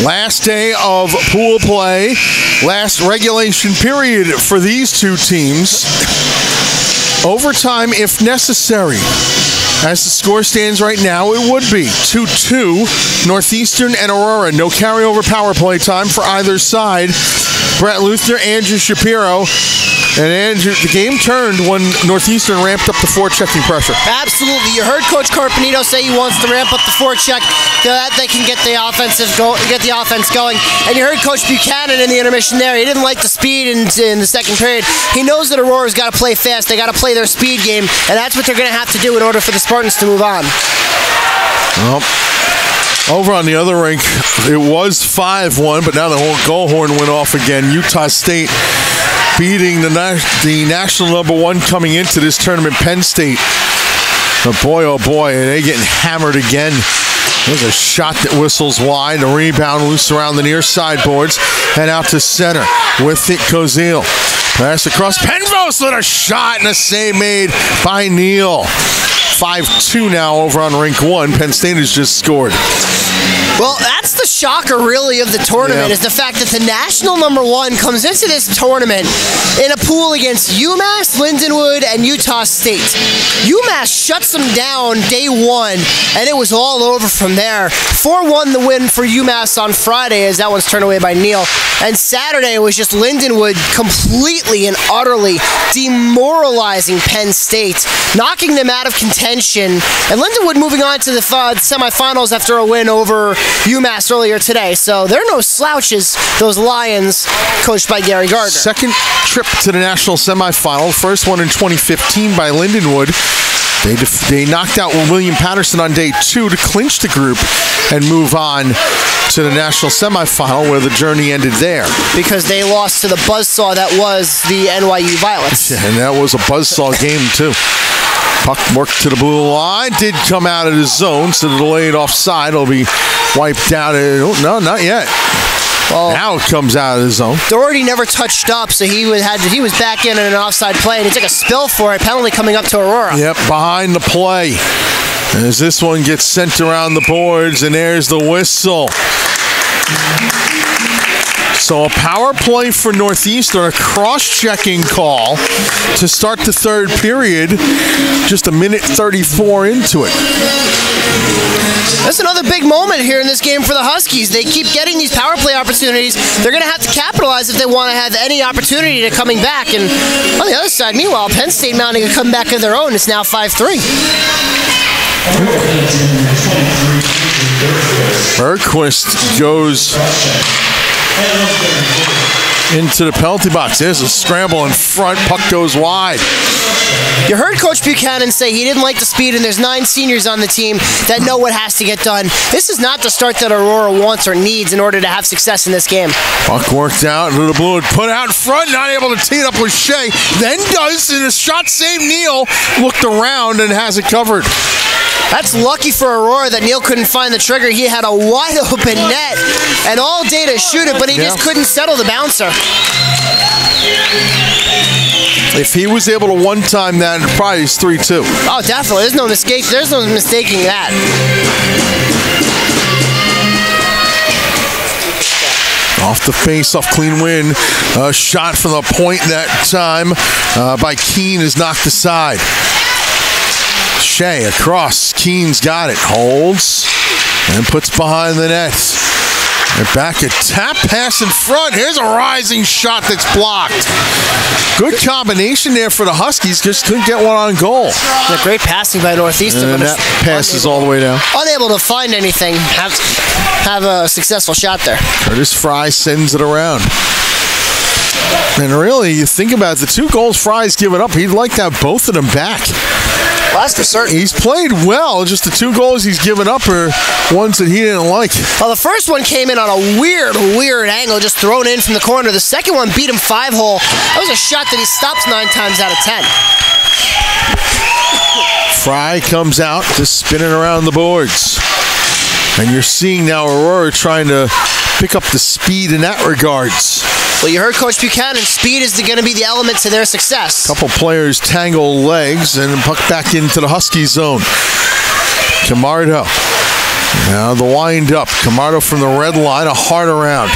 D: Last day of pool play, last regulation period for these two teams. Overtime if necessary. As the score stands right now, it would be 2-2, Northeastern and Aurora. No carryover power play time for either side. Brett Luther, Andrew Shapiro. And Andrew, the game turned when Northeastern ramped up the forechecking pressure.
E: Absolutely. You heard Coach Carpenito say he wants to ramp up the forecheck so that they can get the offense going. And you heard Coach Buchanan in the intermission there. He didn't like the speed in the second period. He knows that Aurora's got to play fast. They got to play their speed game, and that's what they're going to have to do in order for the Spartans to move on.
D: Well, over on the other rink, it was 5-1, but now the whole goal horn went off again. Utah State beating the national number one coming into this tournament, Penn State. But boy, oh boy, they're getting hammered again. There's a shot that whistles wide. A rebound loose around the near sideboards. Head out to center. With it, Cozile. Pass across. Penrose with a shot and a save made by Neal. 5-2 now over on rink one. Penn State has just scored.
E: Well, that's the shocker, really, of the tournament, is the fact that the national number one comes into this tournament in a pool against UMass, Lindenwood, and Utah State. UMass shuts them down day one, and it was all over from there. 4-1 the win for UMass on Friday, as that one's turned away by Neal. And Saturday was just Lindenwood completely and utterly demoralizing Penn State, knocking them out of contention. And Lindenwood moving on to the semifinals after a win over UMass earlier today. So they're no slouches, those Lions, coached by Gary Gardner.
D: Second trip to the national semifinal. First one in 2015 by Lindenwood. They knocked out William Patterson on day two to clinch the group and move on to the national semifinal, where the journey ended there.
E: Because they lost to the buzzsaw that was the NYU Violets.
D: And that was a buzzsaw game, too. Puck worked to the blue line. Did come out of the zone, so the delayed offside will be wiped out. No, not yet. Well, now it comes out of the zone.
E: Doherty never touched up, so he was back in an offside play, and he took a spill for it. Penalty coming up to Aurora.
D: Yep, behind the play. As this one gets sent around the boards, and there's the whistle. So a power play for Northeastern, a cross-checking call to start the third period, just a minute 34 into it.
E: That's another big moment here in this game for the Huskies. They keep getting these power play opportunities. They're going to have to capitalize if they want to have any opportunity to coming back. And on the other side, meanwhile, Penn State mounting a comeback of their own. It's now 5-3.
D: Bergquist goes into the penalty box. There's a scramble in front. Puck goes wide.
E: You heard Coach Buchanan say he didn't like the speed, and there's 9 seniors on the team that know what has to get done. This is not the start that Aurora wants or needs in order to have success in this game.
D: Puck worked out into the blue and put out in front, not able to tee it up with Shea. Then does, and a shot save. Neal looked around and has it covered.
E: That's lucky for Aurora that Neal couldn't find the trigger. He had a wide open net and all day to shoot it, but he just couldn't settle the bouncer.
D: If he was able to one-time that, it probably is 3-2.
E: Oh, definitely. There's no mistaking that.
D: Off the face-off, clean win. A shot from the point that time by Keene is knocked aside. Shea across. Keene's got it. Holds and puts behind the net. And back a tap pass in front. Here's a rising shot that's blocked. Good combination there for the Huskies. Just couldn't get one on goal.
E: Yeah, great passing by Northeastern.
D: And that passes all the way down.
E: Unable to find anything. Have a successful shot there.
D: Curtis Fry sends it around. And really, you think about it, the 2 goals Fry's given up, he'd like to have both of them back.
E: Well, that's for certain.
D: He's played well, just the 2 goals he's given up are ones that he didn't like.
E: Well, the first one came in on a weird angle, just thrown in from the corner. The second one beat him 5-hole. That was a shot that he stops 9 times out of 10.
D: Fry comes out, just spinning around the boards. And you're seeing now Aurora trying to pick up the speed in that regards.
E: Well, you heard Coach Buchanan. Speed is going to be the element to their success.
D: Couple players tangle legs and puck back into the Husky zone. Camardo. Now the wind up. Camardo from the red line, a hard around.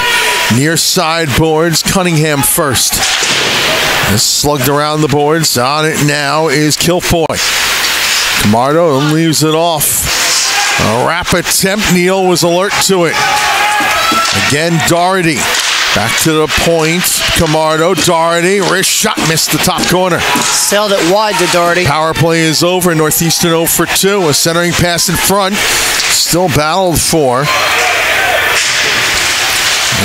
D: Near side boards, Cunningham first. This slugged around the boards. On it now is Kilfoy. Camardo leaves it off. A rap attempt. Neal was alert to it. Again, Doherty. Back to the point. Camardo, Doherty, wrist shot, missed the top corner.
E: Sailed it wide to Doherty.
D: Power play is over. Northeastern 0 for 2. A centering pass in front. Still battled for.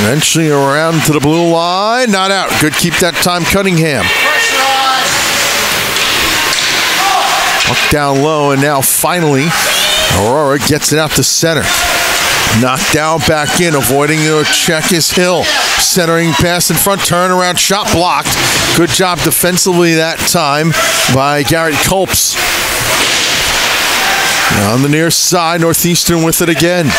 D: Eventually around to the blue line. Not out. Good keep that time, Cunningham. Puck down low, and now finally, Aurora gets it out to center. Knocked down, back in, avoiding the check is Hill. Centering pass in front, turnaround shot blocked. Good job defensively that time by Garrett Culps. On the near side, Northeastern with it again.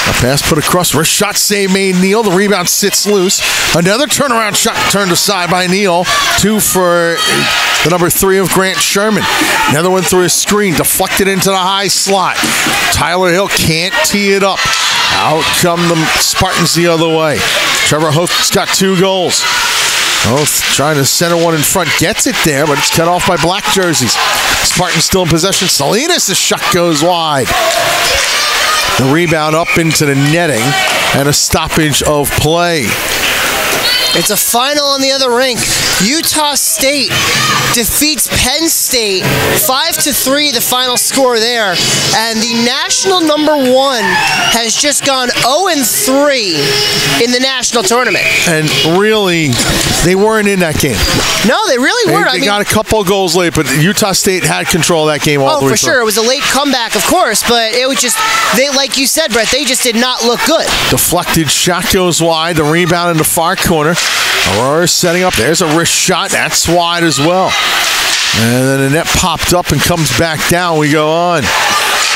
D: A pass put across, wrist shot save made Neal. The rebound sits loose. Another turnaround shot turned aside by Neal. 2 for the number 3 of Grant Sherman. Another one through his screen, deflected into the high slot. Tyler Hill can't tee it up. Out come the Spartans the other way. Trevor Hoth's got 2 goals. Hoth trying to center one in front, gets it there, but it's cut off by black jerseys. Spartans still in possession. Salinas, the shot goes wide. The rebound up into the netting and a stoppage of play.
E: It's a final on the other rink. Utah State defeats Penn State 5-3, the final score there. And the national number 1 has just gone 0-3 in the national tournament.
D: And really, they weren't in that game.
E: No, they really weren't.
D: They got a couple of goals late, but Utah State had control of that game all the way
E: for sure. It was a late comeback, of course, but it was just, they, like you said, Brett, they just did not look good.
D: Deflected shot goes wide. The rebound in the far corner. Aurora setting up. There's a wrist shot. That's wide as well. And then the net popped up and comes back down. We go on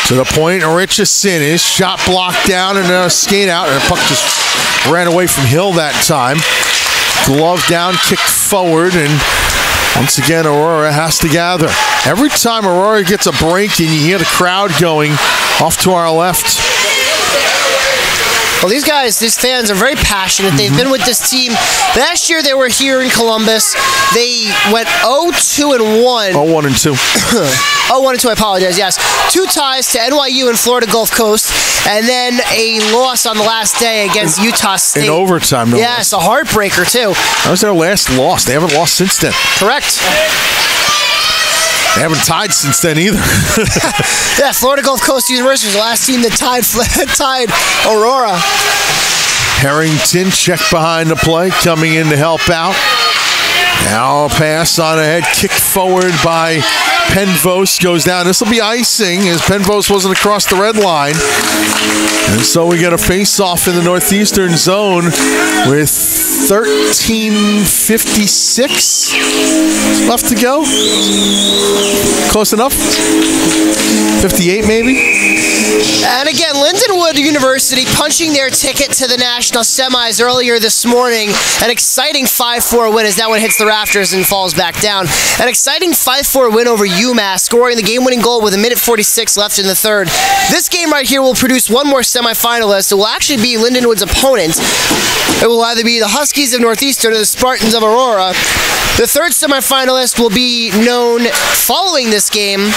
D: to the point. Richardson, his shot blocked down and a skate out. And the puck just ran away from Hill that time. Glove down, kicked forward, and once again, Aurora has to gather. Every time Aurora gets a break and you hear the crowd going off to our left.
E: Well, these fans are very passionate. They've been with this team. Last year they were here in Columbus. They went 0-2-1.
D: 0-1-2.
E: 0-1-2, I apologize, yes. 2 ties to NYU and Florida Gulf Coast, and then a loss on the last day against Utah State.
D: In overtime, no
E: yes, a heartbreaker, too.
D: That was their last loss. They haven't lost since then.
E: Correct.
D: They haven't tied since then either.
E: Yeah, Florida Gulf Coast University was the last team that tied Aurora.
D: Harrington check behind the play, coming in to help out. Now a pass on ahead, kick forward by Penvos, goes down. This will be icing as Penvos wasn't across the red line. And so we get a face-off in the Northeastern zone with 13:56 left to go. Close enough? 58 maybe?
E: And again, Lindenwood University punching their ticket to the national semis earlier this morning. An exciting 5-4 win as that one hits the rafters and falls back down. An exciting 5-4 win over UMass, scoring the game-winning goal with 1:46 left in the third. This game right here will produce one more semifinalist. It will actually be Lindenwood's opponent. It will either be the Huskies of Northeastern or the Spartans of Aurora. The third semifinalist will be known following this game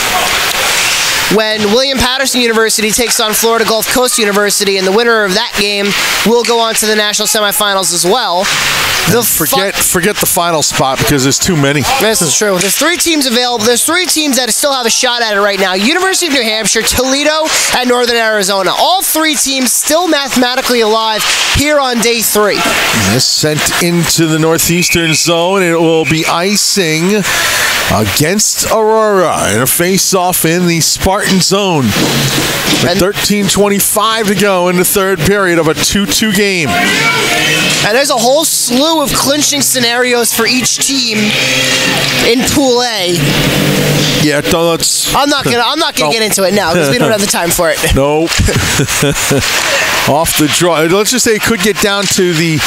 E: when William Patterson University takes on Florida Gulf Coast University, and the winner of that game will go on to the national semifinals as well.
D: Forget the final spot because there's too many.
E: This is true. There's 3 teams available. There's 3 teams that still have a shot at it right now. University of New Hampshire, Toledo, and Northern Arizona. All 3 teams still mathematically alive here on day 3.
D: This sent into the Northeastern zone. It will be icing against Aurora in a face-off in the Spartan zone. 13:25 to go in the third period of a 2-2 game.
E: And there's a whole slew of clinching scenarios for each team in Pool A.
D: Yeah, let's.
E: I'm not gonna get into it now because we don't have the time for it.
D: Nope. Off the draw. Let's just say it could get down to the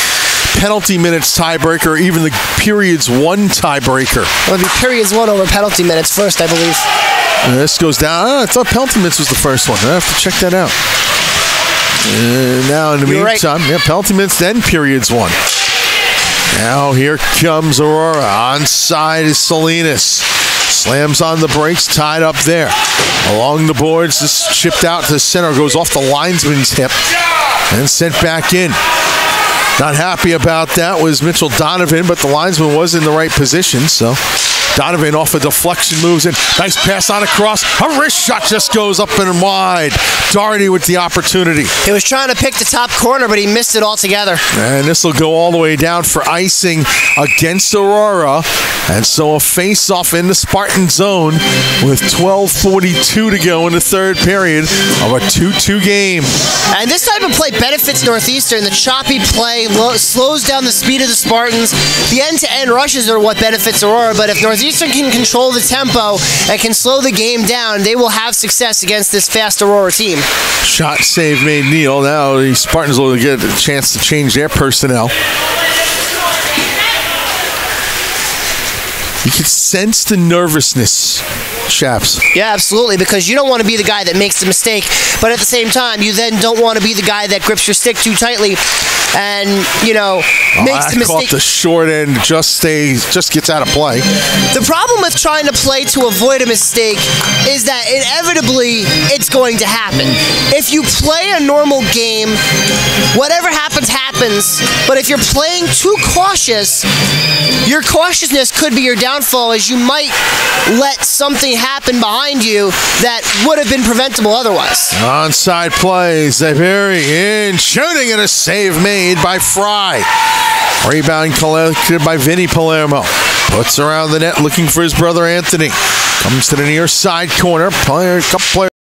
D: penalty minutes tiebreaker, or even the periods 1 tiebreaker.
E: It'll be periods 1 over penalty minutes first, I believe.
D: This goes down. I thought Pelton-Mintz was the first one. I have to check that out. Now in the meantime, Pelton-Mintz then periods one. Now here comes Aurora. Onside is Salinas. Slams on the brakes, tied up there. Along the boards, this chipped out to center, goes off the linesman's hip and sent back in. Not happy about that was Mitchell Donovan, but the linesman was in the right position, so Donovan off a deflection moves in. Nice pass on across. A wrist shot just goes up and wide. Doherty with the opportunity.
E: He was trying to pick the top corner, but he missed it altogether.
D: And this will go all the way down for icing against Aurora. And so a face-off in the Spartan zone with 12:42 to go in the third period of a 2-2 game.
E: And this type of play benefits Northeastern. The choppy play slows down the speed of the Spartans. The end-to-end rushes are what benefits Aurora, but if Northeastern can control the tempo and can slow the game down, they will have success against this fast Aurora team.
D: Shot save made Neal. Now the Spartans will get a chance to change their personnel. You can sense the nervousness, Chaps.
E: Yeah, absolutely, because you don't want to be the guy that makes the mistake, but at the same time, you then don't want to be the guy that grips your stick too tightly and, makes the mistake.
D: Caught the short end, just gets out of play.
E: The problem with trying to play to avoid a mistake is that inevitably it's going to happen. If you play a normal game, whatever happens, happens, but if you're playing too cautious, your cautiousness could be your downfall, as you might let something happen behind you that would have been preventable otherwise.
D: Onside play, Zaveri in, shooting, and a save made by Fry. Rebound collected by Vinny Palermo. Puts around the net looking for his brother Anthony. Comes to the near side corner. Couple players